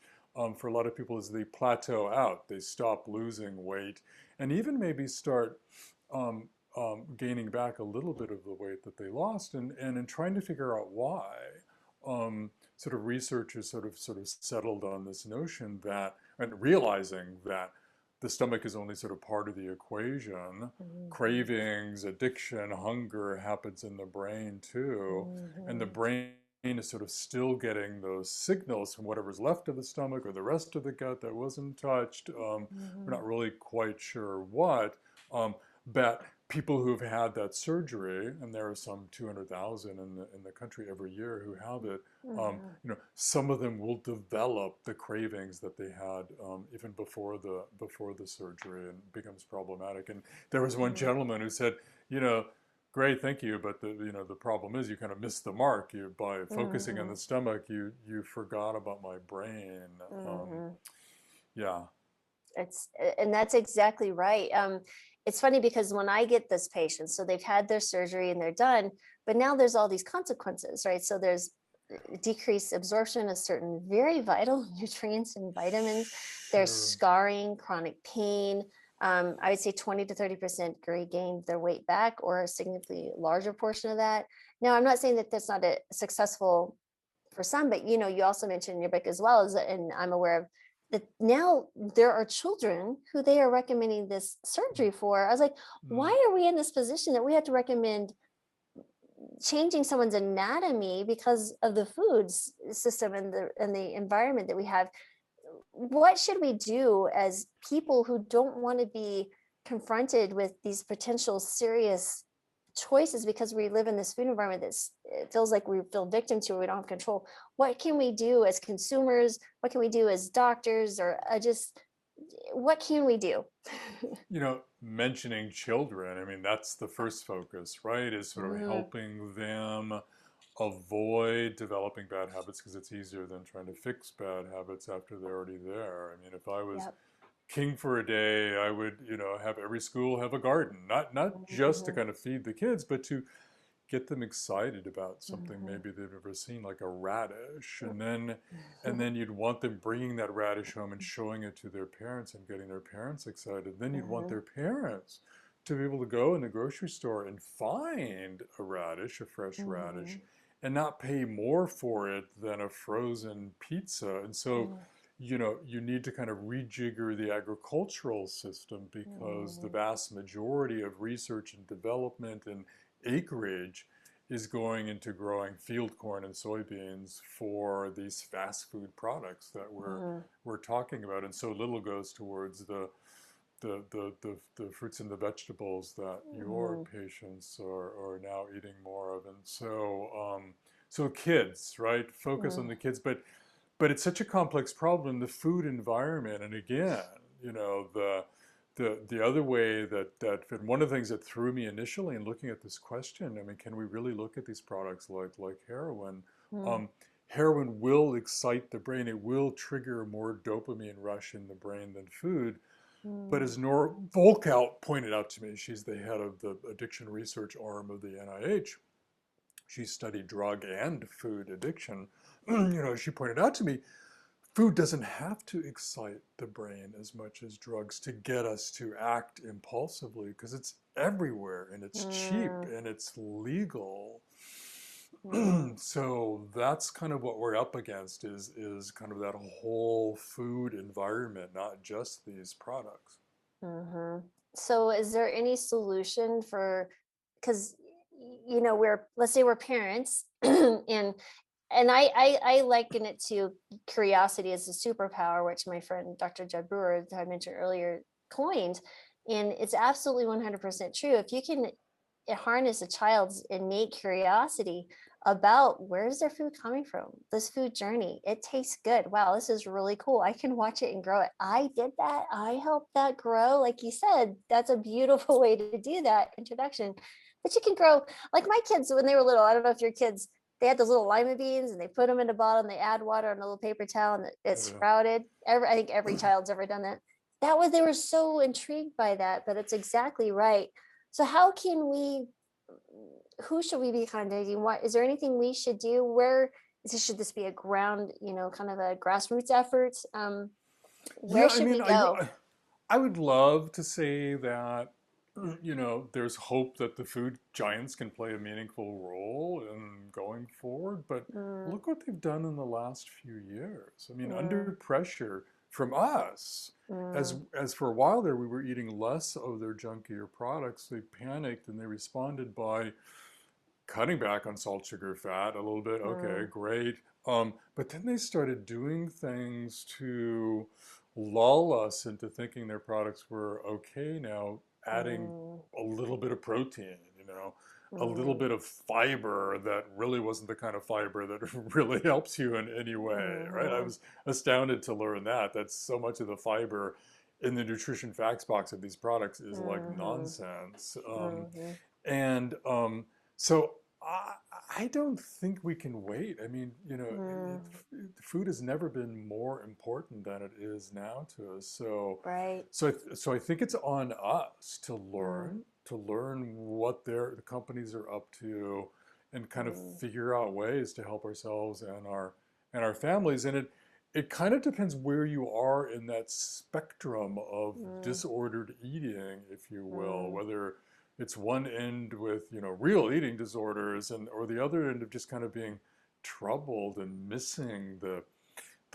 for a lot of people, is they plateau out. They stop losing weight and even maybe start um, gaining back a little bit of the weight that they lost. And in trying to figure out why, sort of researchers sort of settled on this notion that, and realizing that the stomach is only sort of part of the equation. Mhm. Cravings, addiction, hunger happens in the brain too. And the Mhm. brain is sort of still getting those signals from whatever's left of the stomach or the rest of the gut that wasn't touched. We're Mhm. not really quite sure what. But people who've had that surgery, and there are some 200,000 in the country every year who have it, Mhm. some of them will develop the cravings that they had even before the surgery, and becomes problematic. And there was one Mhm. gentleman who said, you know, great, thank you, but the problem is you kind of missed the mark. You By focusing on the Mhm. stomach, you forgot about my brain. Mhm. Yeah. And that's exactly right. It's funny because when I get this patient, so they've had their surgery and they're done, but now there's all these consequences, right? So there's decreased absorption of certain very vital nutrients and vitamins. There's Sure. scarring, chronic pain. I would say 20 to 30% regained their weight back, or a significantly larger portion of that. Now, I'm not saying that that's not a successful for some, but you also mentioned in your book as well, and I'm aware of that now there are children who they are recommending this surgery for. I was like, Mm. why are we in this position that we have to recommend changing someone's anatomy because of the system and the environment that we have? What should we do as people who don't want to be confronted with these potential serious choices because we live in this food environment that's it feels like we feel victim to, or we don't have control? What can we do as consumers? What can we do as doctors? Or just what can we do? Mentioning children, I mean, that's the first focus, right? Is sort of Mm, helping them avoid developing bad habits, because it's easier than trying to fix bad habits after they're already there. I mean, if I was yep. king for a day, I would, have every school have a garden, not just to Mhm, kind of feed the kids, but to get them excited about something mhm, maybe they've never seen, like a radish. And then mhm, you'd want them bringing that radish home and showing it to their parents and getting their parents excited. Then you'd want mhm, their parents to be able to go in the grocery store and find a radish, a fresh radish, mhm, and not pay more for it than a frozen pizza. And so, you need to kind of rejigger the agricultural system, because the mhm, vast majority of research and development and acreage is going into growing field corn and soybeans for these fast food products that mhm, we're talking about, and so little goes towards the fruits and the vegetables that your mhm, patients are now eating more of. And so kids, right? Focus on mhm, the kids, but it's such a complex problem, the food environment. And again, the other way and one of the things that threw me initially in looking at this question, I mean, can we really look at these products like heroin? mhm, Um, Heroin will excite the brain. It will trigger more dopamine rush in the brain than food. But mhm, as Nora Volkow pointed out to me, she's the head of the addiction research arm of the NIH. She studied drug and food addiction. She pointed out to me, food doesn't have to excite the brain as much as drugs to get us to act impulsively, because it's everywhere and it's cheap mhm. and it's legal. So that's kind of what we're up against is kind of that whole food environment, not just these products. Mm-hmm. So is there any solution for, because let's say we're parents and I liken it to curiosity as a superpower, which my friend Dr. Jed Brewer, that I mentioned earlier, coined. And it's absolutely 100% true. If you can harness a child's innate curiosity about where's their food coming from, this food journey, it tastes good. Wow, this is really cool. I can watch it and grow it. I did that. I helped that grow. Like you said, that's a beautiful way to do that introduction. But you can grow, like my kids when they were little. I don't know if your kids, they had those little lima beans and they put them in a bottle and they add water on a little paper towel and it Yeah. sprouted. I think every child's ever done that. They were so intrigued by that, but it's exactly right. So how can we, who should we be contacting? What, is there anything we should do? Should this be a ground, kind of a grassroots effort? Where Yeah, I should mean, we go? I would love to say that, there's hope that the food giants can play a meaningful role in going forward, but Mm, look what they've done in the last few years. I mean, mm, under pressure from us, mm, as for a while there, we were eating less of their junkier products. They panicked and they responded by cutting back on salt, sugar, fat a little bit. Okay, mm, great. But then they started doing things to lull us into thinking their products were okay now, adding mm, a little bit of protein, a little mm, bit of fiber that really wasn't the kind of fiber that really helps you in any way, right? I mhm, was astounded to learn that so much of the fiber in the nutrition facts box of these products is like mhm, nonsense. mhm, And so I don't think we can wait. I mean, mm. food has never been more important than it is now to us. So, Right. so I think it's on us Mm, to learn what the companies are up to, and kind of mm, figure out ways to help ourselves and our families. And it kind of depends where you are in that spectrum of mm, disordered eating, if you will, mm, whether it's one end with real eating disorders, and or the other end of just kind of being troubled and missing the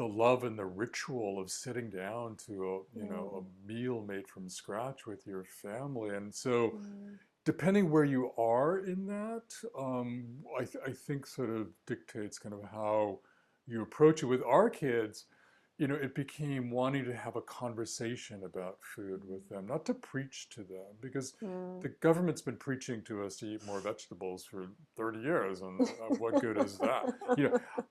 love and the ritual of sitting down to mm, a meal made from scratch with your family. And so mm, depending where you are in that, I think sort of dictates kind of how you approach it. With our kids, it became wanting to have a conversation about food with them, not to preach to them, because mm. the government's been preaching to us to eat more vegetables for 30 years, and what good is that?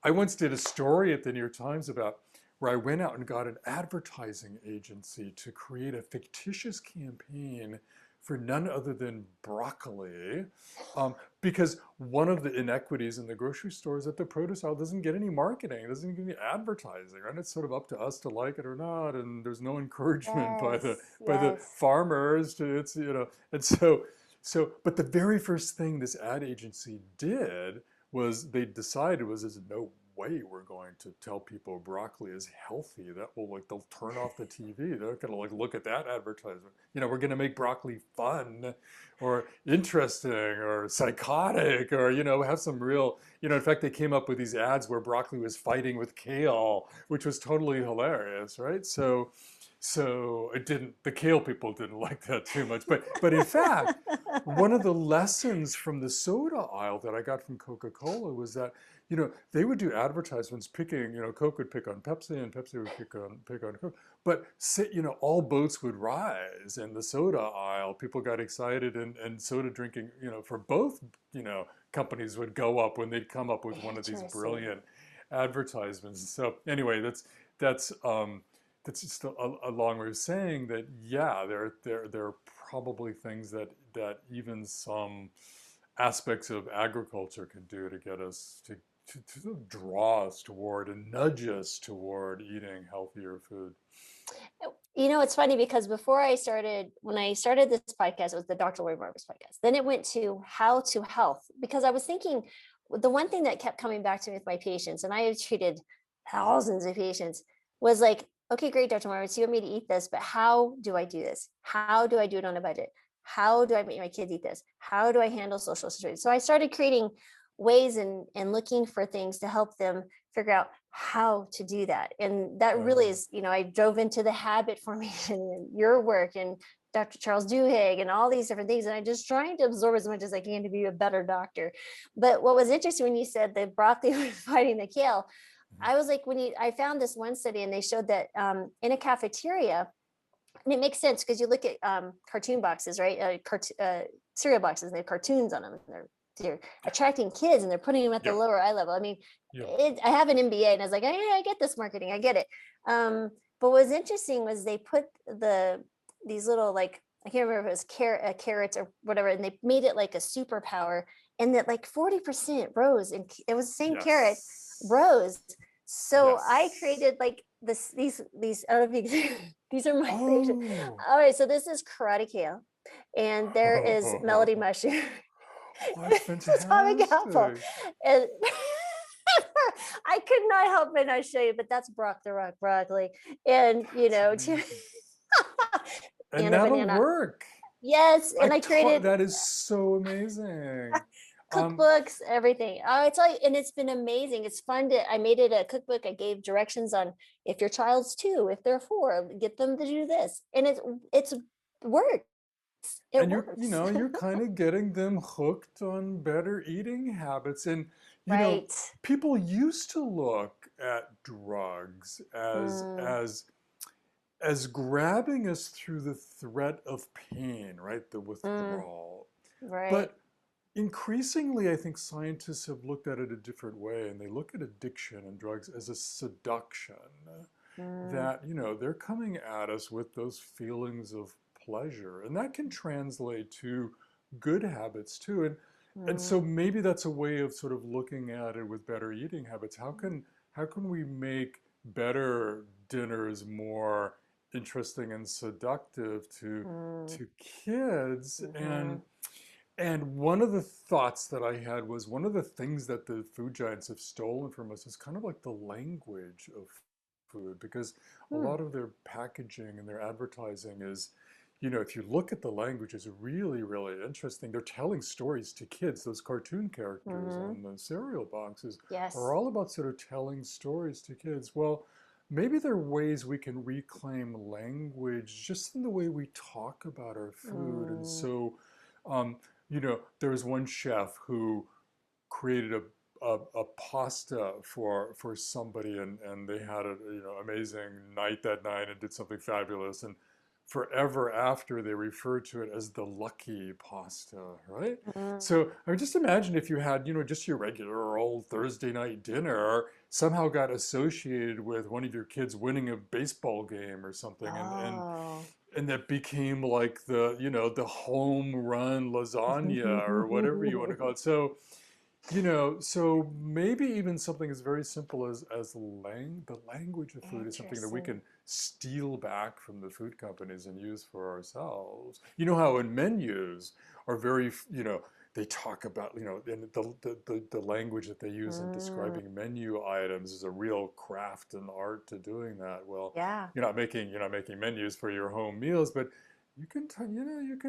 I once did a story at the New York Times about where I went out and got an advertising agency to create a fictitious campaign for none other than broccoli, because one of the inequities in the grocery store is that the produce aisle doesn't get any marketing, it doesn't get any advertising, right? It's sort of up to us to like it or not, and there's no encouragement by the Yes, yes. farmers to and but the very first thing this ad agency did was they decided was there's no way we're going to tell people broccoli is healthy. That will they'll turn off the TV. They're gonna look at that advertisement. We're gonna make broccoli fun or interesting or psychotic or have some real in fact they came up with these ads where broccoli was fighting with kale, which was totally hilarious, right? So it didn't, the kale people didn't like that too much, but in fact one of the lessons from the soda aisle that I got from Coca-Cola was that they would do advertisements picking, Coke would pick on Pepsi and Pepsi would pick on Coke. But all boats would rise in the soda aisle. People got excited, and soda drinking, for both, companies would go up when they'd come up with one of these Interesting. brilliant advertisements. So anyway, that's just a long way of saying that. Yeah, there are probably things that even some aspects of agriculture can do to get us to draw us toward and nudge us toward eating healthier food. It's funny because when I started this podcast, it was the Dr. Lori Marvis podcast. Then it went to how to health, because I was thinking the one thing that kept coming back to me with my patients, and I have treated thousands of patients, was like, okay, great, Dr. Marvis, you want me to eat this, but how do I do this? How do I do it on a budget? How do I make my kids eat this? How do I handle social situations? So I started creating ways and looking for things to help them figure out how to do that. And that really is, I drove into the habit formation and your work and Dr. Charles Duhigg and all these different things. And I'm just trying to absorb as much as I can to be a better doctor. But what was interesting when you said the broccoli was fighting the kale, I was like, I found this one study and they showed that in a cafeteria, and it makes sense because you look at cartoon boxes, right? Cereal boxes, and they have cartoons on them. They're attracting kids and they're putting them at the lower eye level. I mean, I have an MBA and I was like, oh, yeah, I get this marketing. I get it. But what was interesting was they put these little, like, I can't remember if it was carrots or whatever, and they made it like a superpower, and that like 40% rose, and it was the same carrot rose. So I created like these these are my creations. All right, so this is karate kale, and there is melody mushroom. Oh, that's fantastic. Atomic apple. And I could not help but not show you, but that's broccoli. And and that'll work. Yes. And I created that is so amazing. Cookbooks, everything. I tell you, and it's been amazing. It's fun I made it a cookbook. I gave directions on if your child's 2, if they're 4, get them to do this. And it's worked. And you're kind of getting them hooked on better eating habits. And people used to look at drugs as grabbing us through the threat of pain, right? The withdrawal. Right. But increasingly, I think scientists have looked at it a different way, and they look at addiction and drugs as a seduction. That they're coming at us with those feelings of pleasure, and that can translate to good habits too. And so maybe that's a way of sort of looking at it with better eating habits. How can we make better dinners more interesting and seductive to kids? And one of the thoughts that I had was, one of the things that the food giants have stolen from us is kind of like the language of food, because a lot of their packaging and their advertising is, if you look at the language, it's really, really interesting. They're telling stories to kids. Those cartoon characters on the cereal boxes are all about sort of telling stories to kids. Well, maybe there are ways we can reclaim language just in the way we talk about our food. And so, there was one chef who created a pasta for somebody, and they had an amazing night that night and did something fabulous. And forever after, they referred to it as the lucky pasta, right? So I mean, just imagine if you had, just your regular old Thursday night dinner somehow got associated with one of your kids winning a baseball game or something, and that became like the home run lasagna or whatever you want to call it. So, so maybe even something as very simple as the language of food is something that we can steal back from the food companies and use for ourselves. You know how in menus are very, they talk about, in the language that they use in describing menu items is a real craft and art to doing that. Well, you're not making menus for your home meals, but you can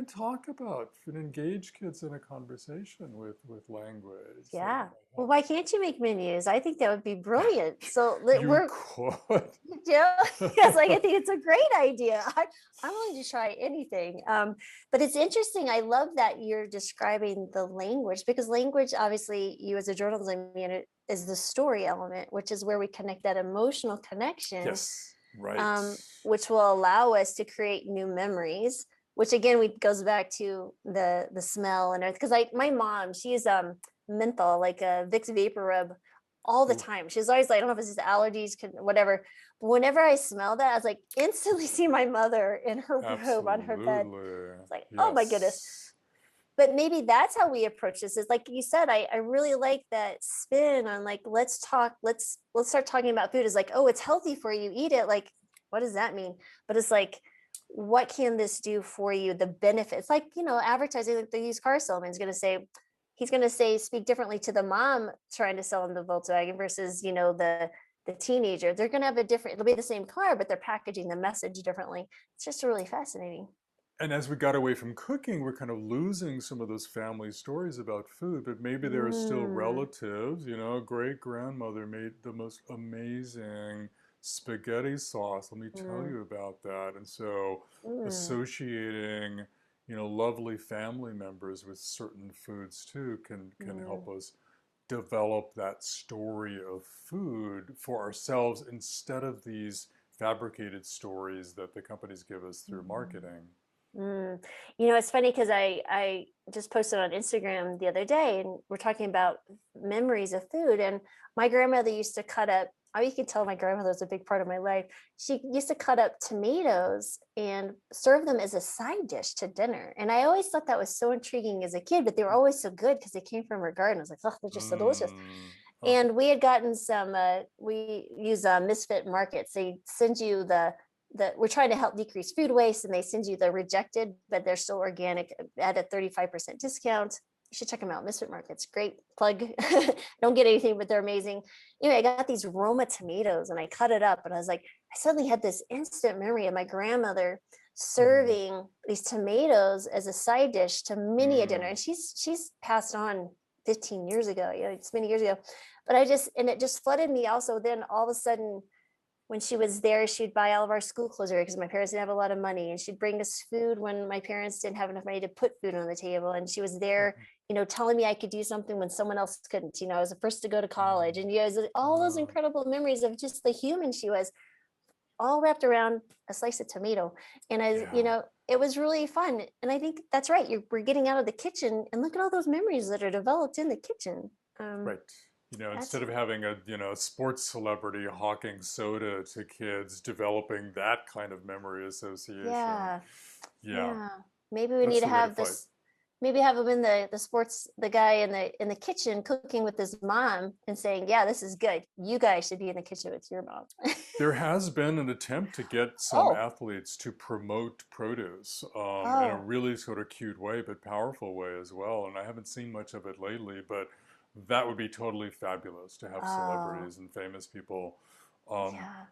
talk about and engage kids in a conversation with language. Yeah. Well, why can't you make menus? I think that would be brilliant. So you could. Yes, like I think it's a great idea. I'm willing to try anything. But it's interesting. I love that you're describing the language, because language, obviously, you as a journalist, is the story element, which is where we connect that emotional connection. Yes. Right. Which will allow us to create new memories, which again goes back to the smell and everything. Because my mom, she's menthol, like a Vicks vapor rub all the time. She's always like, I don't know if it's just allergies, whatever. But whenever I smell that, I was like, instantly see my mother in her robe on her bed. It's like, oh my goodness. But maybe that's how we approach this. Is like you said, I really like that spin on like, let's start talking about food. Is like, oh, it's healthy for you, eat it. Like, what does that mean? But it's like, what can this do for you? The benefits, like, advertising, like the used car salesman is going to say, he's going to say, speak differently to the mom trying to sell him the Volkswagen versus, the teenager. They're going to have it'll be the same car, but they're packaging the message differently. It's just really fascinating. And as we got away from cooking, we're kind of losing some of those family stories about food, but maybe there are still Mm, relatives, great grandmother made the most amazing spaghetti sauce. Let me tell mm, you about that. And so mm, associating, lovely family members with certain foods too can help mm, us develop that story of food for ourselves instead of these fabricated stories that the companies give us through mm. marketing. Mm. It's funny because I just posted on Instagram the other day, and we're talking about memories of food. And my grandmother used to cut up. Oh, you can tell my grandmother was a big part of my life. She used to cut up tomatoes and serve them as a side dish to dinner. And I always thought that was so intriguing as a kid, but they were always so good because they came from her garden. I was like, oh, they're just so delicious. Mm. Oh, And we had gotten some. We use Misfit Markets. They send you we're trying to help decrease food waste, and they send you the rejected, but they're still organic at a 35% discount. You should check them out. Misfit Markets, great plug. Don't get anything, but they're amazing. Anyway, I got these Roma tomatoes and I cut it up, and I was like, I suddenly had this instant memory of my grandmother mm, serving these tomatoes as a side dish to many a dinner. mm, And she's passed on 15 years ago, it's many years ago. But and it just flooded me also. Then all of a sudden, when she was there, she'd buy all of our school clothes because my parents didn't have a lot of money, and she'd bring us food when my parents didn't have enough money to put food on the table. And she was there, mhm, telling me I could do something when someone else couldn't. I was the first to go to college, mm, and all those mm. incredible memories of just the human she was, all wrapped around a slice of tomato. And Yeah, it was really fun. And I think that's right. We're getting out of the kitchen, and look at all those memories that are developed in the kitchen. right. That's Instead of having a sports celebrity hawking soda to kids, developing that kind of memory association. Yeah, Yeah, yeah. Maybe we need that's to the way to have fight. this. Maybe have him in the guy in the kitchen cooking with his mom and saying, "Yeah, this is good. You guys should be in the kitchen with your mom." There has been an attempt to get some Oh, athletes to promote produce in a oh, really sort of cute way, but powerful way as well. And I haven't seen much of it lately, but that would be totally fabulous to have oh, celebrities and famous people, um, yeah.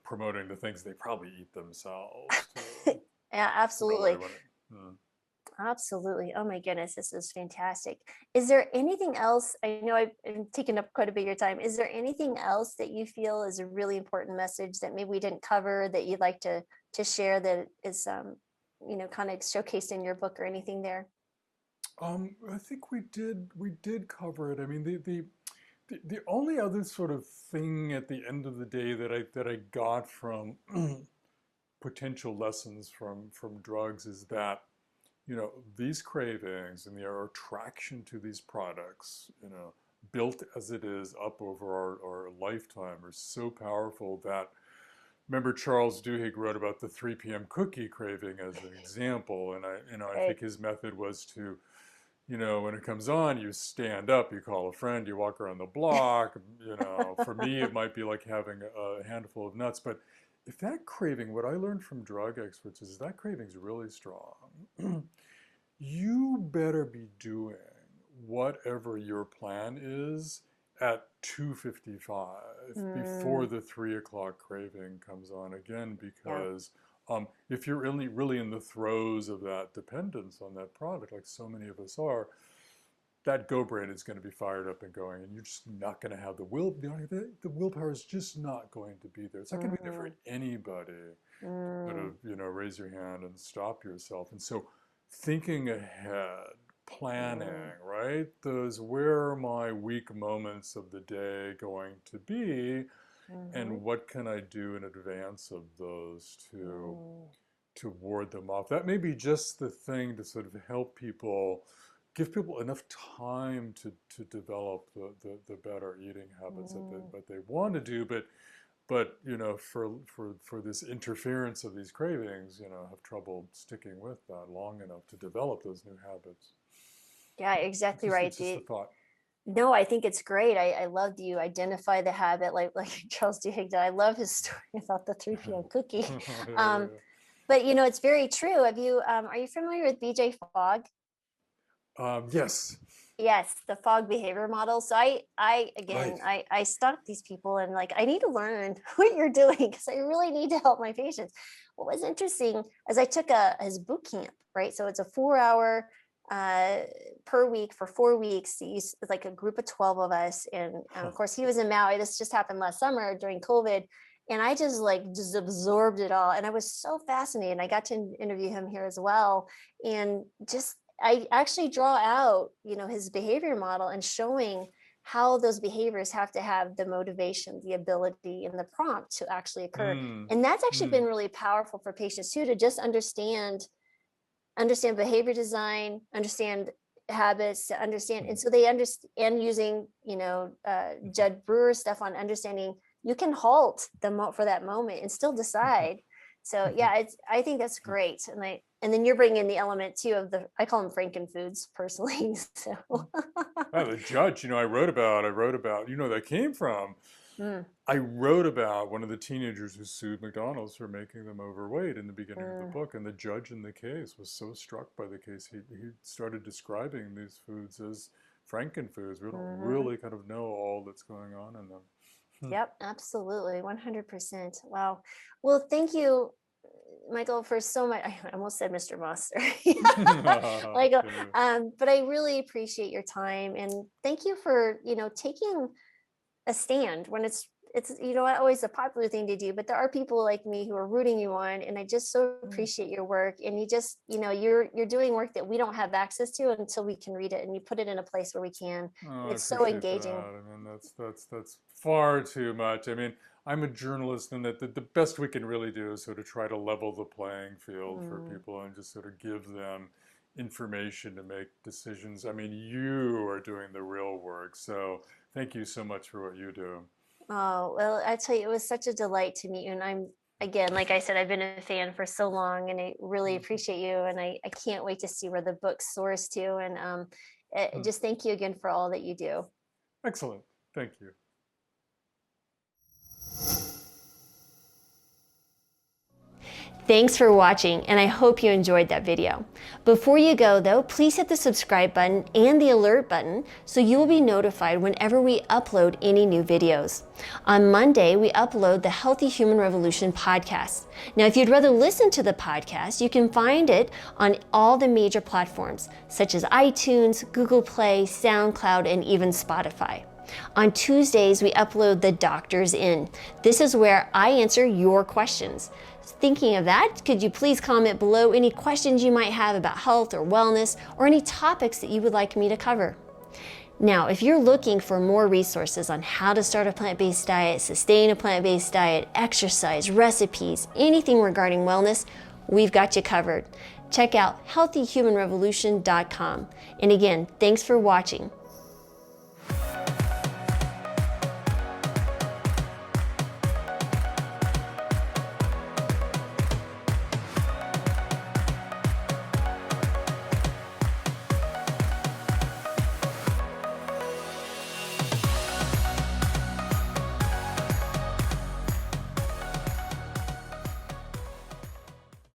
promoting the things they probably eat themselves too. Yeah, Really, absolutely. when it, mm. Absolutely. Oh my goodness, this is fantastic. Is there anything else? I know I'm taking up quite a bit of your time. Is there anything else that you feel is a really important message that maybe we didn't cover that you'd like to share that is kind of showcased in your book or anything there? I think we did cover it. I mean, the only other sort of thing at the end of the day that I got from potential lessons from drugs is that these cravings and our attraction to these products, built as it is up over our lifetime, are so powerful that, remember, Charles Duhigg wrote about the 3 p.m. cookie craving as an example, and I Right. think his method was to, when it comes on, you stand up, you call a friend, you walk around the block. For me, it might be like having a handful of nuts. But if that craving, what I learned from drug experts is that craving's really strong. You better be doing whatever your plan is at 2:55 before Mm, the 3 o'clock craving comes on again, yeah. because if you're really in the throes of that dependence on that product, like so many of us are, that go brain is going to be fired up and going, and you're just not going to have the will. The willpower is just not going to be there. It's not going to be there for Mm, anybody. Sort mm, of, raise your hand and stop yourself. And so, thinking ahead, mm, planning, right? Those, where are my weak moments of the day going to be, mhm, and what can I do in advance of those mm, to ward them off? That may be just the thing to sort of help people, give people enough time to develop the better eating habits mm. that they want to do, but for this interference of these cravings, have trouble sticking with that long enough to develop those new habits. Yeah, It's exactly just right. it's just a thought. No, I think it's great. I loved you identify the habit like Charles Duhigg did. I love his story about the 3 p.m. cookie. Um, but it's very true. Are you familiar with BJ Fogg? Yes, Yes, the fog behavior model. So I right. again, I stalk these people and like I need to learn what you're doing because I really need to help my patients. what was interesting is I took his boot camp, right? So it's a 4-hour per week for 4 weeks. It's like a group of 12 of us. And of course he was in Maui. This just happened last summer during COVID. And I just absorbed it all. And I was so fascinated. I got to interview him here as well. And I actually draw out, his behavior model and showing how those behaviors have to have the motivation, the ability, and the prompt to actually occur. And that's actually been really powerful for patients too, to just understand behavior design, understand habits, to understand. And so they understand using, Judd Brewer stuff on understanding you can halt for that moment and still decide. So yeah, I think that's great. And then you're bringing in the element too of I call them Frankenfoods personally. So the judge, I wrote about, that came from. I wrote about one of the teenagers who sued McDonald's for making them overweight in the beginning of the book, and the judge in the case was so struck by the case, he started describing these foods as Frankenfoods. We don't really kind of know all that's going on in them. Yep, absolutely, 100%. Wow. Well, thank you, Michael, for so much. I almost said Mr. Monster. Michael, but I really appreciate your time, and thank you for taking a stand when it's not always a popular thing to do, but there are people like me who are rooting you on, and I just so appreciate your work. And you just you're doing work that we don't have access to until we can read it, and you put it in a place where we can. It's so engaging. That. I mean, that's far too much. I mean, I'm a journalist, and that the best we can really do is sort of try to level the playing field for people and just sort of give them information to make decisions. I mean, you are doing the real work, so thank you so much for what you do. Oh, well, I tell you, it was such a delight to meet you. And again, like I said, I've been a fan for so long, and I really appreciate you. And I can't wait to see where the book soars to. And just thank you again for all that you do. Excellent. Thank you. Thanks for watching, and I hope you enjoyed that video. Before you go though, please hit the subscribe button and the alert button so you will be notified whenever we upload any new videos. On Monday, we upload the Healthy Human Revolution podcast. Now, if you'd rather listen to the podcast, you can find it on all the major platforms, such as iTunes, Google Play, SoundCloud, and even Spotify. On Tuesdays, we upload the Doctor's In. This is where I answer your questions. Thinking of that, could you please comment below any questions you might have about health or wellness, or any topics that you would like me to cover? Now, if you're looking for more resources on how to start a plant-based diet, sustain a plant-based diet, exercise, recipes, anything regarding wellness, we've got you covered. Check out healthyhumanrevolution.com. And again, thanks for watching.